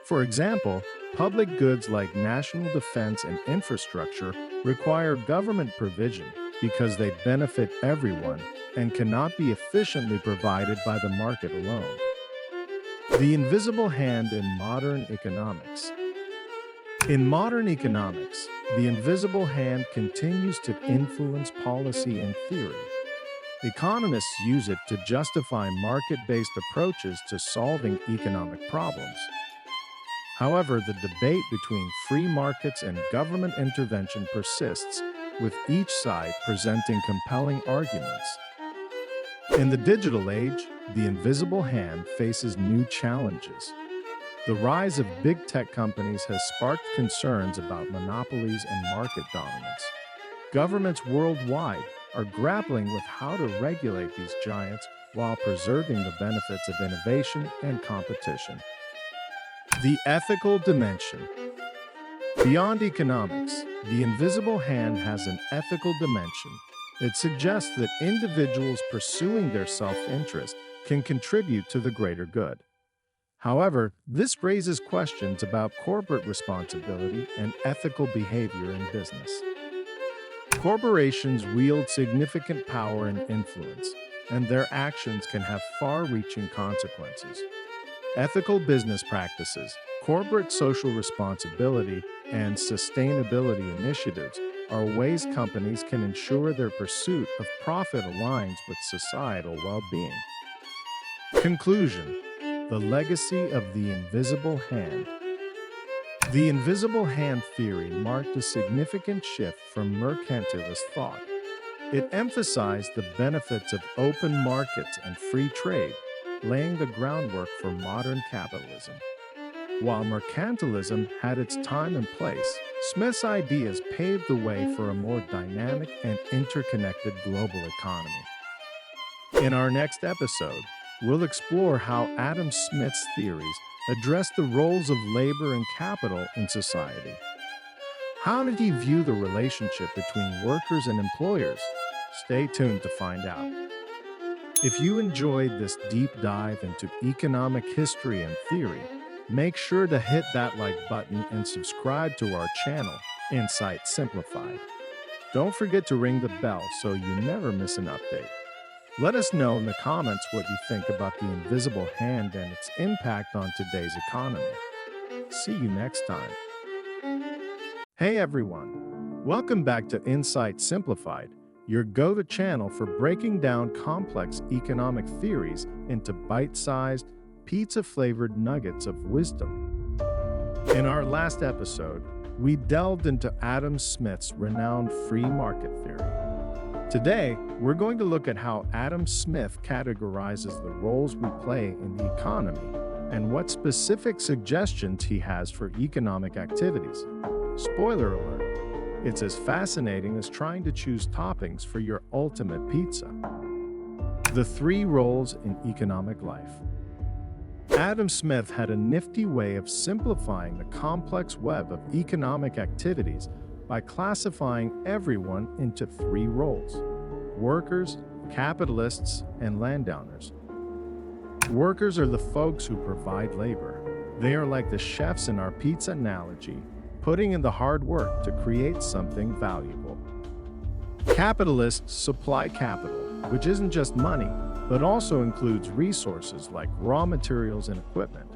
For example, public goods like national defense and infrastructure require government provision because they benefit everyone and cannot be efficiently provided by the market alone. The invisible hand in modern economics. In modern economics, the invisible hand continues to influence policy and theory. Economists use it to justify market-based approaches to solving economic problems. However, the debate between free markets and government intervention persists, with each side presenting compelling arguments. In the digital age, the invisible hand faces new challenges. The rise of big tech companies has sparked concerns about monopolies and market dominance. Governments worldwide are grappling with how to regulate these giants while preserving the benefits of innovation and competition. The ethical dimension. Beyond economics, the invisible hand has an ethical dimension. It suggests that individuals pursuing their self-interest can contribute to the greater good. However, this raises questions about corporate responsibility and ethical behavior in business. Corporations wield significant power and influence, and their actions can have far-reaching consequences. Ethical business practices, corporate social responsibility, and sustainability initiatives are ways companies can ensure their pursuit of profit aligns with societal well-being. Conclusion: the legacy of the invisible hand. The invisible hand theory marked a significant shift from mercantilist thought. It emphasized the benefits of open markets and free trade, laying the groundwork for modern capitalism. While mercantilism had its time and place, Smith's ideas paved the way for a more dynamic and interconnected global economy. In our next episode, we'll explore how Adam Smith's theories address the roles of labor and capital in society. How did he view the relationship between workers and employers? Stay tuned to find out. If you enjoyed this deep dive into economic history and theory, make sure to hit that like button and subscribe to our channel, Insight Simplified. Don't forget to ring the bell so you never miss an update. Let us know in the comments what you think about the invisible hand and its impact on today's economy. See you next time. Hey everyone, welcome back to Insight Simplified, your go-to channel for breaking down complex economic theories into bite-sized, pizza-flavored nuggets of wisdom. In our last episode, we delved into Adam Smith's renowned free market theory. Today, we're going to look at how Adam Smith categorizes the roles we play in the economy and what specific suggestions he has for economic activities. Spoiler alert, it's as fascinating as trying to choose toppings for your ultimate pizza. The three roles in economic life. Adam Smith had a nifty way of simplifying the complex web of economic activities by classifying everyone into three roles: workers, capitalists, and landowners. Workers are the folks who provide labor. They are like the chefs in our pizza analogy, putting in the hard work to create something valuable. Capitalists supply capital, which isn't just money, but also includes resources like raw materials and equipment.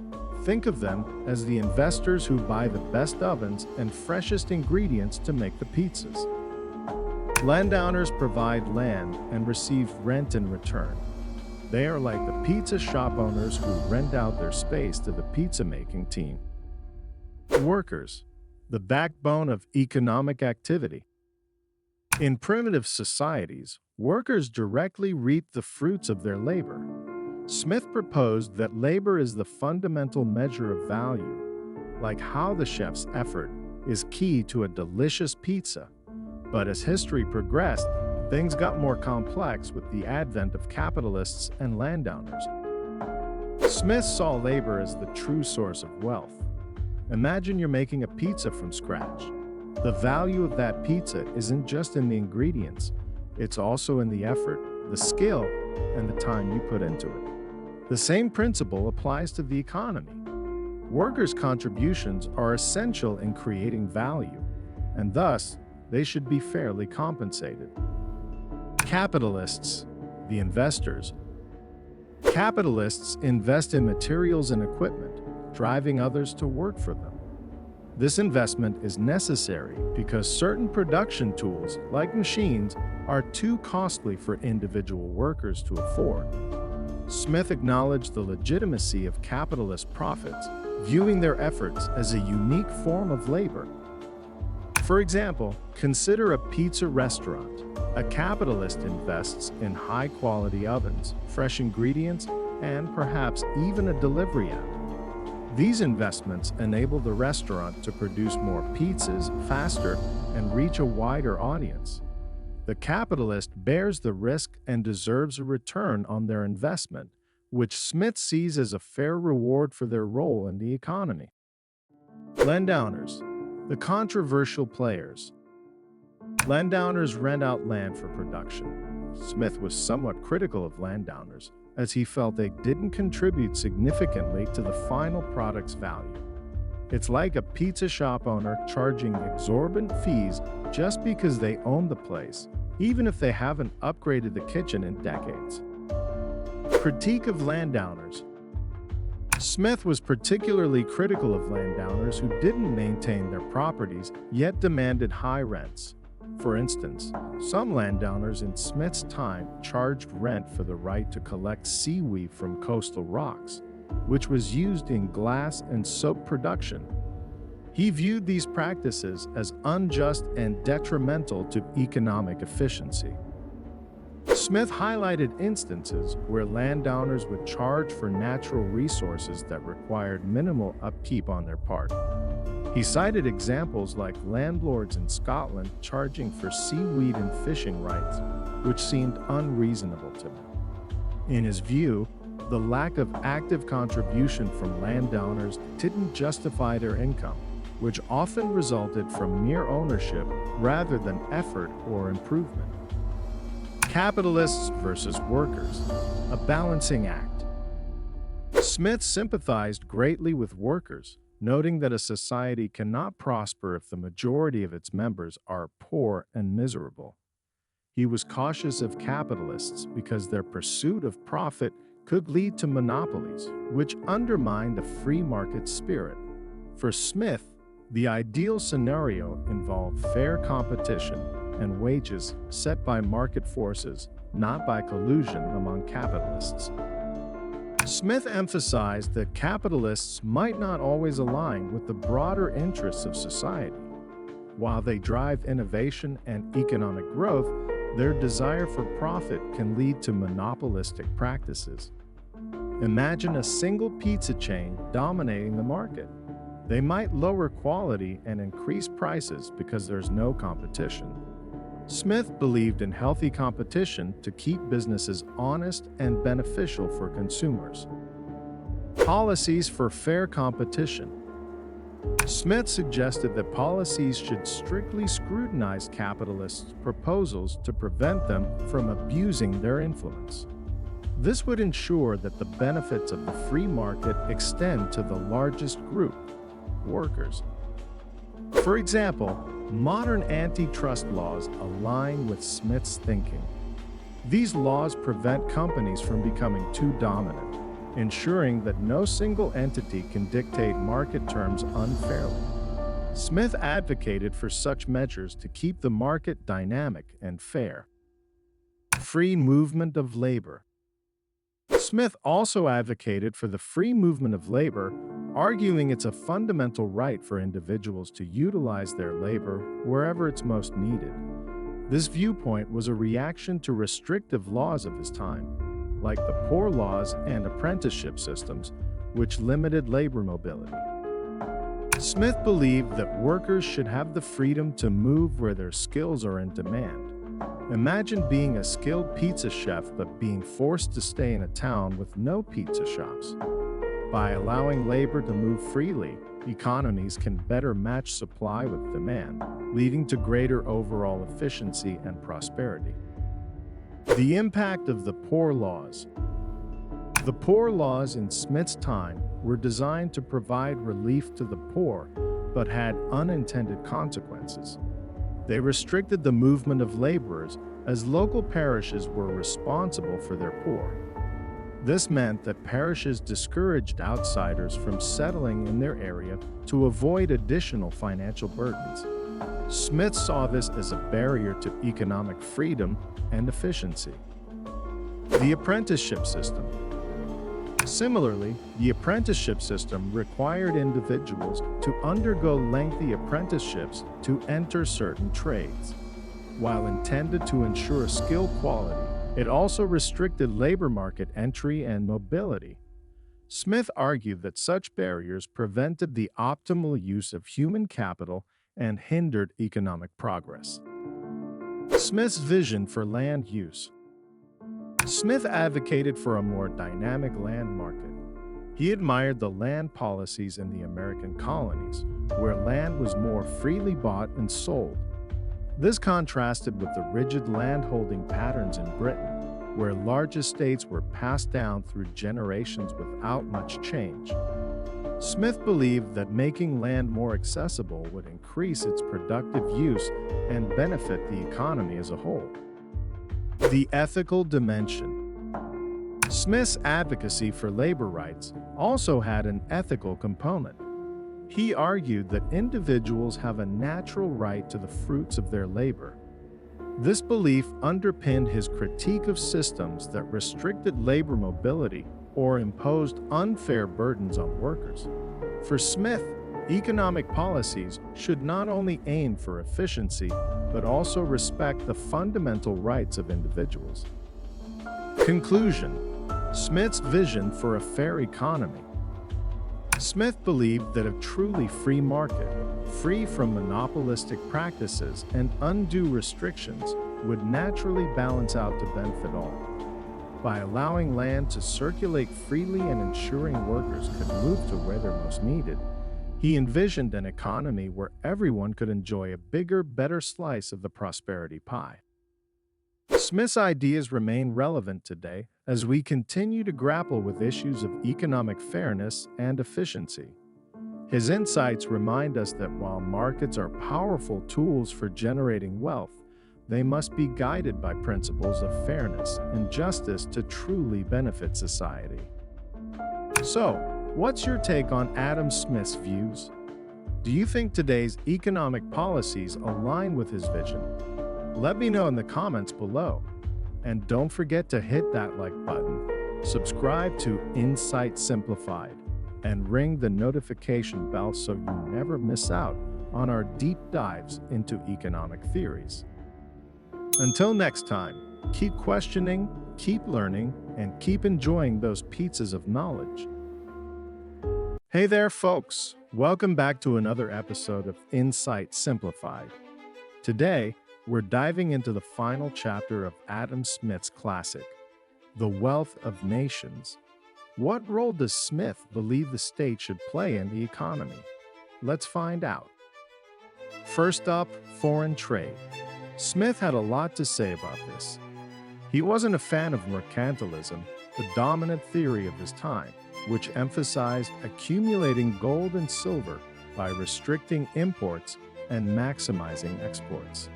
Think of them as the investors who buy the best ovens and freshest ingredients to make the pizzas. Landowners provide land and receive rent in return. They are like the pizza shop owners who rent out their space to the pizza-making team. Workers, the backbone of economic activity. In primitive societies, workers directly reap the fruits of their labor. Smith proposed that labor is the fundamental measure of value, like how the chef's effort is key to a delicious pizza. But as history progressed, things got more complex with the advent of capitalists and landowners. Smith saw labor as the true source of wealth. Imagine you're making a pizza from scratch. The value of that pizza isn't just in the ingredients, it's also in the effort, the skill, and the time you put into it. The same principle applies to the economy. Workers' contributions are essential in creating value, and thus, they should be fairly compensated. Capitalists, the investors. Capitalists invest in materials and equipment, driving others to work for them. This investment is necessary because certain production tools, like machines, are too costly for individual workers to afford. Smith acknowledged the legitimacy of capitalist profits, viewing their efforts as a unique form of labor. For example, consider a pizza restaurant. A capitalist invests in high-quality ovens, fresh ingredients, and perhaps even a delivery app. These investments enable the restaurant to produce more pizzas faster and reach a wider audience. The capitalist bears the risk and deserves a return on their investment, which Smith sees as a fair reward for their role in the economy. Landowners, the controversial players. Landowners rent out land for production. Smith was somewhat critical of landowners, as he felt they didn't contribute significantly to the final product's value. It's like a pizza shop owner charging exorbitant fees just because they own the place, even if they haven't upgraded the kitchen in decades. Critique of landowners. Smith was particularly critical of landowners who didn't maintain their properties yet demanded high rents. For instance, some landowners in Smith's time charged rent for the right to collect seaweed from coastal rocks, which was used in glass and soap production. He viewed these practices as unjust and detrimental to economic efficiency. Smith highlighted instances where landowners would charge for natural resources that required minimal upkeep on their part. He cited examples like landlords in Scotland charging for seaweed and fishing rights, which seemed unreasonable to him. In his view, the lack of active contribution from landowners didn't justify their income, which often resulted from mere ownership rather than effort or improvement. Capitalists versus workers, a balancing act. Smith sympathized greatly with workers, noting that a society cannot prosper if the majority of its members are poor and miserable. He was cautious of capitalists because their pursuit of profit could lead to monopolies, which undermine the free market spirit. For Smith, the ideal scenario involved fair competition and wages set by market forces, not by collusion among capitalists. Smith emphasized that capitalists might not always align with the broader interests of society. While they drive innovation and economic growth, their desire for profit can lead to monopolistic practices. Imagine a single pizza chain dominating the market. They might lower quality and increase prices because there's no competition. Smith believed in healthy competition to keep businesses honest and beneficial for consumers. Policies for fair competition. Smith suggested that policies should strictly scrutinize capitalists' proposals to prevent them from abusing their influence. This would ensure that the benefits of the free market extend to the largest group, workers. For example, modern antitrust laws align with Smith's thinking. These laws prevent companies from becoming too dominant, ensuring that no single entity can dictate market terms unfairly. Smith advocated for such measures to keep the market dynamic and fair. Free movement of labor. Smith also advocated for the free movement of labor, arguing it's a fundamental right for individuals to utilize their labor wherever it's most needed. This viewpoint was a reaction to restrictive laws of his time, like the Poor Laws and apprenticeship systems, which limited labor mobility. Smith believed that workers should have the freedom to move where their skills are in demand. Imagine being a skilled pizza chef but being forced to stay in a town with no pizza shops. By allowing labor to move freely, economies can better match supply with demand, leading to greater overall efficiency and prosperity. The impact of the Poor Laws. The Poor Laws in Smith's time were designed to provide relief to the poor, but had unintended consequences. They restricted the movement of laborers, as local parishes were responsible for their poor. This meant that parishes discouraged outsiders from settling in their area to avoid additional financial burdens. Smith saw this as a barrier to economic freedom and efficiency. The apprenticeship system. Similarly, the apprenticeship system required individuals to undergo lengthy apprenticeships to enter certain trades. While intended to ensure skill quality, it also restricted labor market entry and mobility. Smith argued that such barriers prevented the optimal use of human capital and hindered economic progress. Smith's vision for land use. Smith advocated for a more dynamic land market. He admired the land policies in the American colonies, where land was more freely bought and sold. This contrasted with the rigid landholding patterns in Britain, where large estates were passed down through generations without much change. Smith believed that making land more accessible would increase its productive use and benefit the economy as a whole. The ethical dimension. Smith's advocacy for labor rights also had an ethical component. He argued that individuals have a natural right to the fruits of their labor. This belief underpinned his critique of systems that restricted labor mobility or imposed unfair burdens on workers. For Smith, economic policies should not only aim for efficiency, but also respect the fundamental rights of individuals. Conclusion: Smith's vision for a fair economy. Smith believed that a truly free market, free from monopolistic practices and undue restrictions, would naturally balance out to benefit all. By allowing land to circulate freely and ensuring workers could move to where they're most needed, he envisioned an economy where everyone could enjoy a bigger, better slice of the prosperity pie. Smith's ideas remain relevant today as we continue to grapple with issues of economic fairness and efficiency. His insights remind us that while markets are powerful tools for generating wealth, they must be guided by principles of fairness and justice to truly benefit society. So, what's your take on Adam Smith's views? Do you think today's economic policies align with his vision? Let me know in the comments below. And don't forget to hit that like button, subscribe to Insight Simplified, and ring the notification bell so you never miss out on our deep dives into economic theories. Until next time, keep questioning, keep learning, and keep enjoying those pizzas of knowledge. Hey there, folks! Welcome back to another episode of Insight Simplified. Today, we're diving into the final chapter of Adam Smith's classic, The Wealth of Nations. What role does Smith believe the state should play in the economy? Let's find out. First up, foreign trade. Smith had a lot to say about this. He wasn't a fan of mercantilism, the dominant theory of his time, which emphasized accumulating gold and silver by restricting imports and maximizing exports.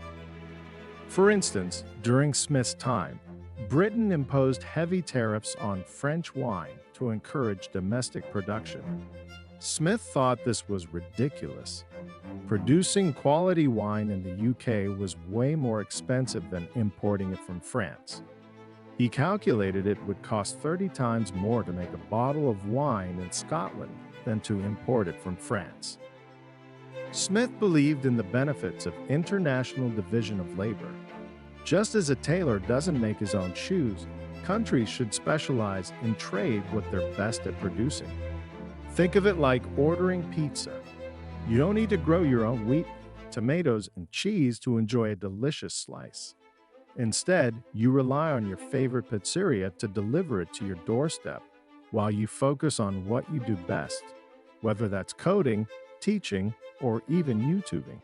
For instance, during Smith's time, Britain imposed heavy tariffs on French wine to encourage domestic production. Smith thought this was ridiculous. Producing quality wine in the UK was way more expensive than importing it from France. He calculated it would cost 30 times more to make a bottle of wine in Scotland than to import it from France. Smith believed in the benefits of international division of labor. Just as a tailor doesn't make his own shoes, countries should specialize in trade what they're best at producing. Think of it like ordering pizza. You don't need to grow your own wheat, tomatoes, and cheese to enjoy a delicious slice. Instead, you rely on your favorite pizzeria to deliver it to your doorstep while you focus on what you do best, whether that's coding, teaching, or even YouTubing.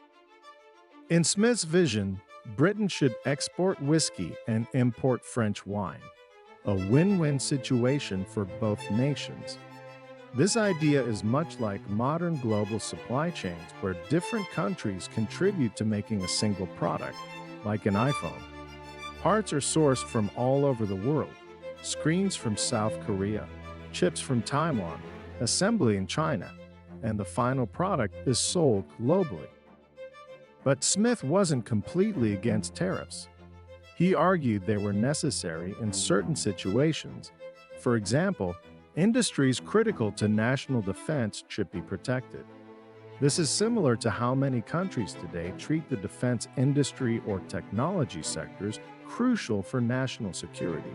In Smith's vision, Britain should export whiskey and import French wine, a win-win situation for both nations. This idea is much like modern global supply chains where different countries contribute to making a single product, like an iPhone. Parts are sourced from all over the world, screens from South Korea, chips from Taiwan, assembly in China, and the final product is sold globally. But Smith wasn't completely against tariffs. He argued they were necessary in certain situations. For example, industries critical to national defense should be protected. This is similar to how many countries today treat the defense industry or technology sectors crucial for national security.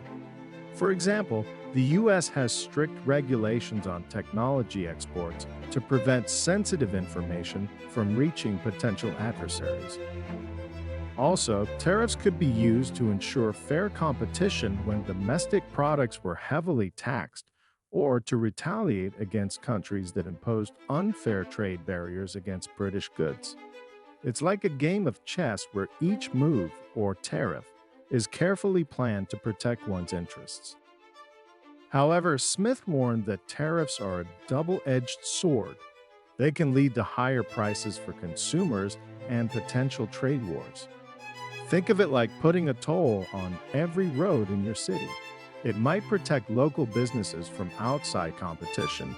For example, the U.S. has strict regulations on technology exports to prevent sensitive information from reaching potential adversaries. Also, tariffs could be used to ensure fair competition when domestic products were heavily taxed, or to retaliate against countries that imposed unfair trade barriers against British goods. It's like a game of chess where each move, or tariff, is carefully planned to protect one's interests. However, Smith warned that tariffs are a double-edged sword. They can lead to higher prices for consumers and potential trade wars. Think of it like putting a toll on every road in your city. It might protect local businesses from outside competition,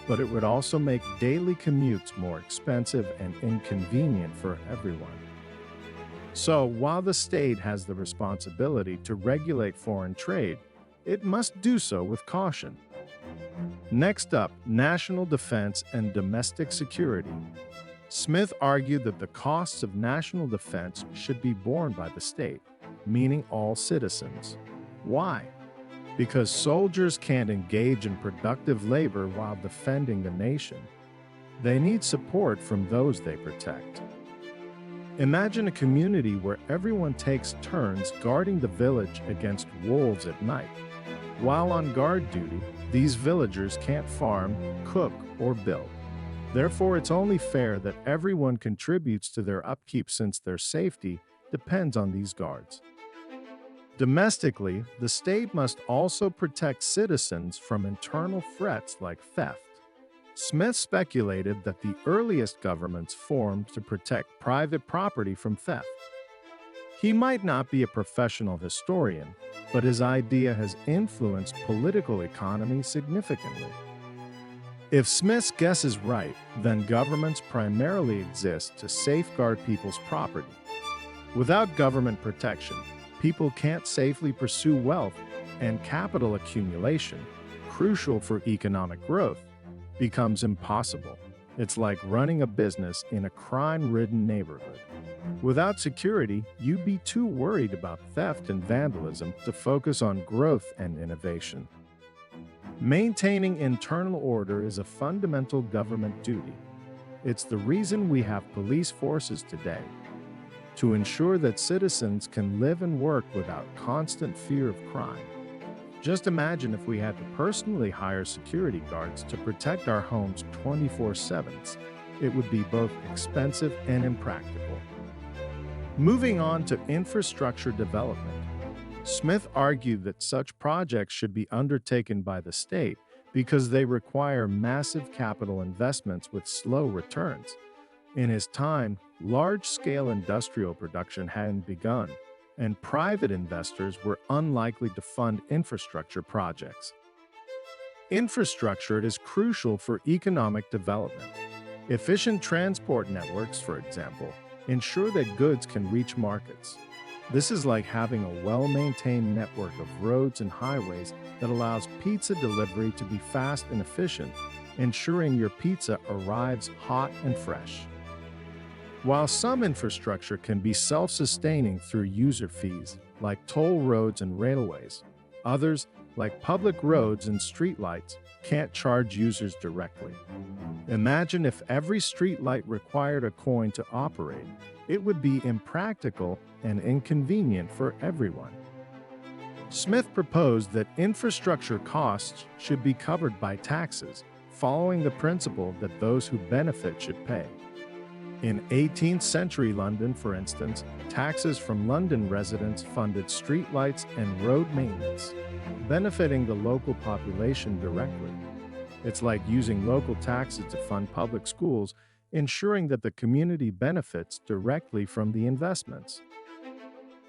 but it would also make daily commutes more expensive and inconvenient for everyone. So, while the state has the responsibility to regulate foreign trade, it must do so with caution. Next up, national defense and domestic security. Smith argued that the costs of national defense should be borne by the state, meaning all citizens. Why? Because soldiers can't engage in productive labor while defending the nation. They need support from those they protect. Imagine a community where everyone takes turns guarding the village against wolves at night. While on guard duty, these villagers can't farm, cook, or build. Therefore, it's only fair that everyone contributes to their upkeep since their safety depends on these guards. Domestically, the state must also protect citizens from internal threats like theft. Smith speculated that the earliest governments formed to protect private property from theft. He might not be a professional historian, but his idea has influenced political economy significantly. If Smith's guess is right, then governments primarily exist to safeguard people's property. Without government protection, people can't safely pursue wealth, and capital accumulation, crucial for economic growth, becomes impossible. It's like running a business in a crime-ridden neighborhood. Without security, you'd be too worried about theft and vandalism to focus on growth and innovation. Maintaining internal order is a fundamental government duty. It's the reason we have police forces today, to ensure that citizens can live and work without constant fear of crime. Just imagine if we had to personally hire security guards to protect our homes 24/7. It would be both expensive and impractical. Moving on to infrastructure development. Smith argued that such projects should be undertaken by the state because they require massive capital investments with slow returns. In his time, large-scale industrial production hadn't begun, and private investors were unlikely to fund infrastructure projects. Infrastructure is crucial for economic development. Efficient transport networks, for example, ensure that goods can reach markets. This is like having a well-maintained network of roads and highways that allows pizza delivery to be fast and efficient, ensuring your pizza arrives hot and fresh. While some infrastructure can be self-sustaining through user fees, like toll roads and railways, others, like public roads and streetlights, can't charge users directly. Imagine if every streetlight required a coin to operate. It would be impractical and inconvenient for everyone. Smith proposed that infrastructure costs should be covered by taxes, following the principle that those who benefit should pay. In 18th century London, for instance, taxes from London residents funded streetlights and road maintenance, benefiting the local population directly. It's like using local taxes to fund public schools, ensuring that the community benefits directly from the investments.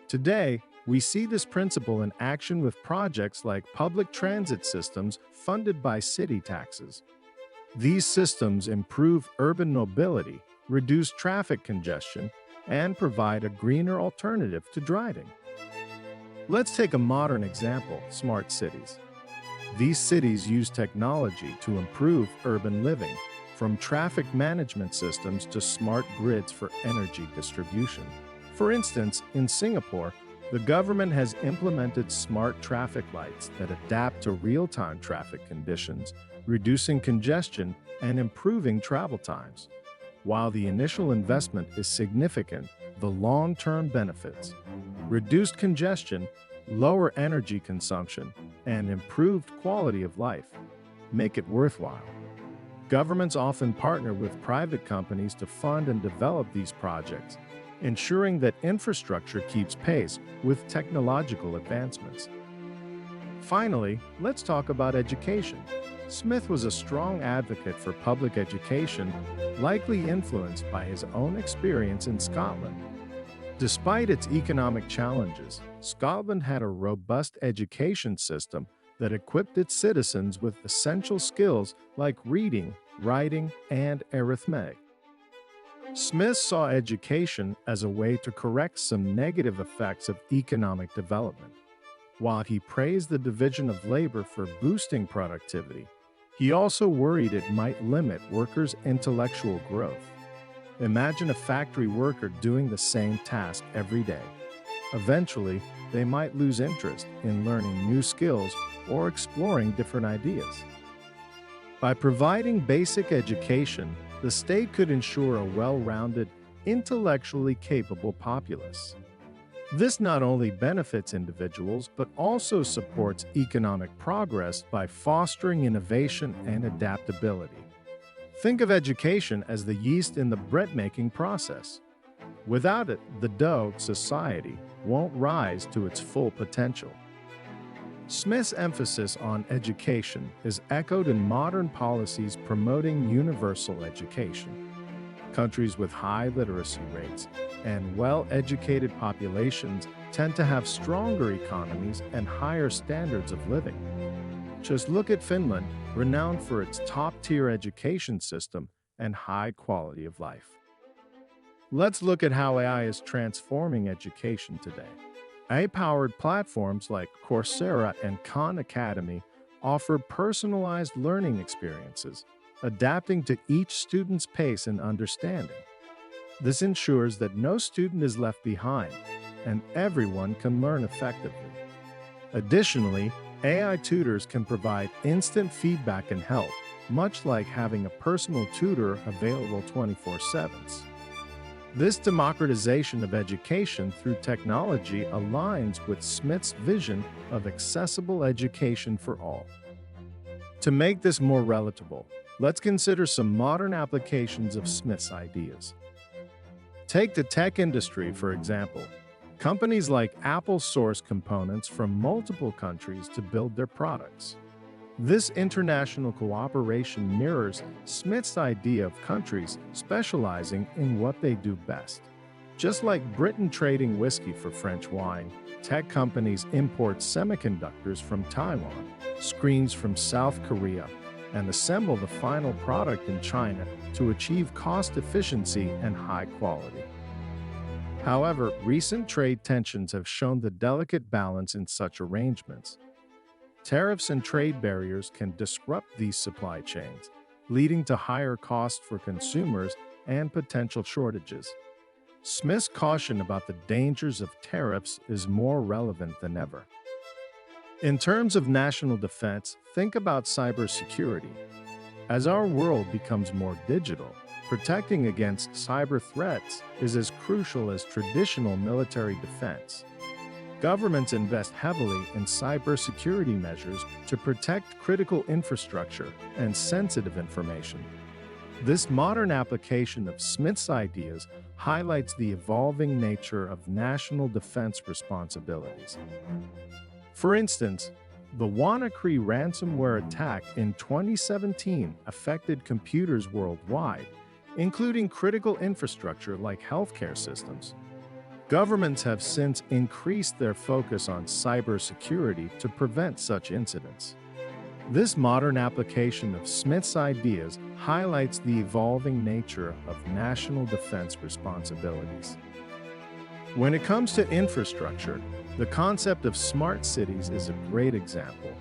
Today, we see this principle in action with projects like public transit systems funded by city taxes. These systems improve urban mobility, reduce traffic congestion, and provide a greener alternative to driving. Let's take a modern example: smart cities. These cities use technology to improve urban living, from traffic management systems to smart grids for energy distribution. For instance, in Singapore, the government has implemented smart traffic lights that adapt to real-time traffic conditions, reducing congestion and improving travel times. While the initial investment is significant, the long-term benefits, reduced congestion, lower energy consumption, and improved quality of life, make it worthwhile. Governments often partner with private companies to fund and develop these projects, ensuring that infrastructure keeps pace with technological advancements. Finally, let's talk about education. Smith was a strong advocate for public education, likely influenced by his own experience in Scotland. Despite its economic challenges, Scotland had a robust education system that equipped its citizens with essential skills like reading, writing, and arithmetic. Smith saw education as a way to correct some negative effects of economic development. While he praised the division of labor for boosting productivity, he also worried it might limit workers' intellectual growth. Imagine a factory worker doing the same task every day. Eventually, they might lose interest in learning new skills or exploring different ideas. By providing basic education, the state could ensure a well-rounded, intellectually capable populace. This not only benefits individuals, but also supports economic progress by fostering innovation and adaptability. Think of education as the yeast in the bread-making process. Without it, the dough, society, won't rise to its full potential. Smith's emphasis on education is echoed in modern policies promoting universal education. Countries with high literacy rates and well-educated populations tend to have stronger economies and higher standards of living. Just look at Finland, renowned for its top-tier education system and high quality of life. Let's look at how AI is transforming education today. AI-powered platforms like Coursera and Khan Academy offer personalized learning experiences, adapting to each student's pace and understanding. This ensures that no student is left behind, and everyone can learn effectively. Additionally, AI tutors can provide instant feedback and help, much like having a personal tutor available 24/7. This democratization of education through technology aligns with Smith's vision of accessible education for all. To make this more relatable, let's consider some modern applications of Smith's ideas. Take the tech industry, for example. Companies like Apple source components from multiple countries to build their products. This international cooperation mirrors Smith's idea of countries specializing in what they do best. Just like Britain trading whiskey for French wine, tech companies import semiconductors from Taiwan, screens from South Korea, and assemble the final product in China to achieve cost efficiency and high quality. However, recent trade tensions have shown the delicate balance in such arrangements. Tariffs and trade barriers can disrupt these supply chains, leading to higher costs for consumers and potential shortages. Smith's caution about the dangers of tariffs is more relevant than ever. In terms of national defense, think about cybersecurity. As our world becomes more digital, protecting against cyber threats is as crucial as traditional military defense. Governments invest heavily in cybersecurity measures to protect critical infrastructure and sensitive information. This modern application of Smith's ideas highlights the evolving nature of national defense responsibilities. For instance, the WannaCry ransomware attack in 2017 affected computers worldwide, including critical infrastructure like healthcare systems. Governments have since increased their focus on cybersecurity to prevent such incidents. This modern application of Smith's ideas highlights the evolving nature of national defense responsibilities. When it comes to infrastructure, the concept of smart cities is a great example.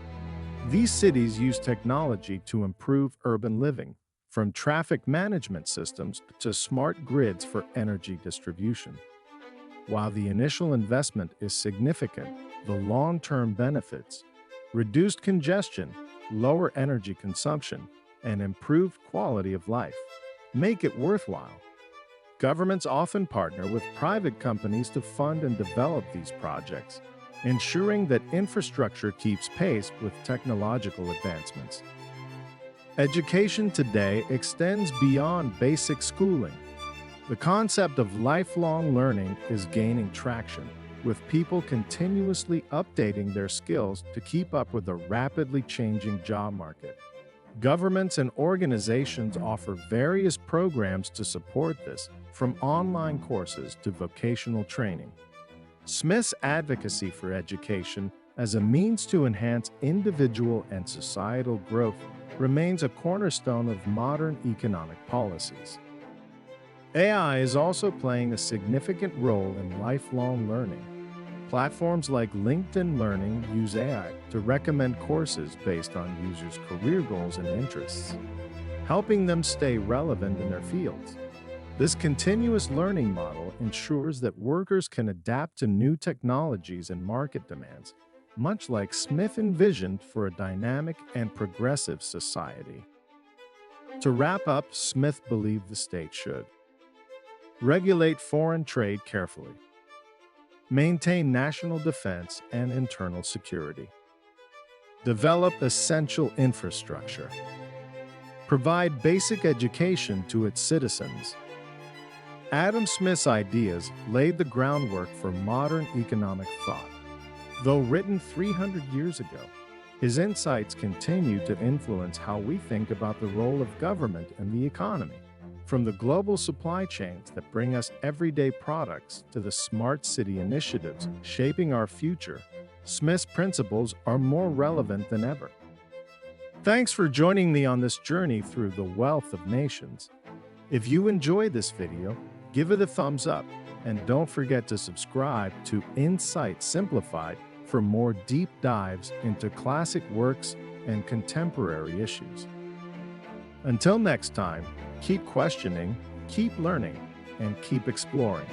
These cities use technology to improve urban living, from traffic management systems to smart grids for energy distribution. While the initial investment is significant, the long-term benefits, reduced congestion, lower energy consumption, and improved quality of life, make it worthwhile. Governments often partner with private companies to fund and develop these projects, ensuring that infrastructure keeps pace with technological advancements. Education today extends beyond basic schooling. The concept of lifelong learning is gaining traction, with people continuously updating their skills to keep up with the rapidly changing job market. Governments and organizations offer various programs to support this, from online courses to vocational training. Smith's advocacy for education as a means to enhance individual and societal growth remains a cornerstone of modern economic policies. AI is also playing a significant role in lifelong learning. Platforms like LinkedIn Learning use AI to recommend courses based on users' career goals and interests, helping them stay relevant in their fields. This continuous learning model ensures that workers can adapt to new technologies and market demands, much like Smith envisioned for a dynamic and progressive society. To wrap up, Smith believed the state should regulate foreign trade carefully, maintain national defense and internal security, develop essential infrastructure, provide basic education to its citizens. Adam Smith's ideas laid the groundwork for modern economic thought. Though written 300 years ago, his insights continue to influence how we think about the role of government and the economy. From the global supply chains that bring us everyday products to the smart city initiatives shaping our future, Smith's principles are more relevant than ever. Thanks for joining me on this journey through the wealth of nations. If you enjoyed this video, give it a thumbs up and don't forget to subscribe to Insight Simplified for more deep dives into classic works and contemporary issues. Until next time, keep questioning, keep learning, and keep exploring.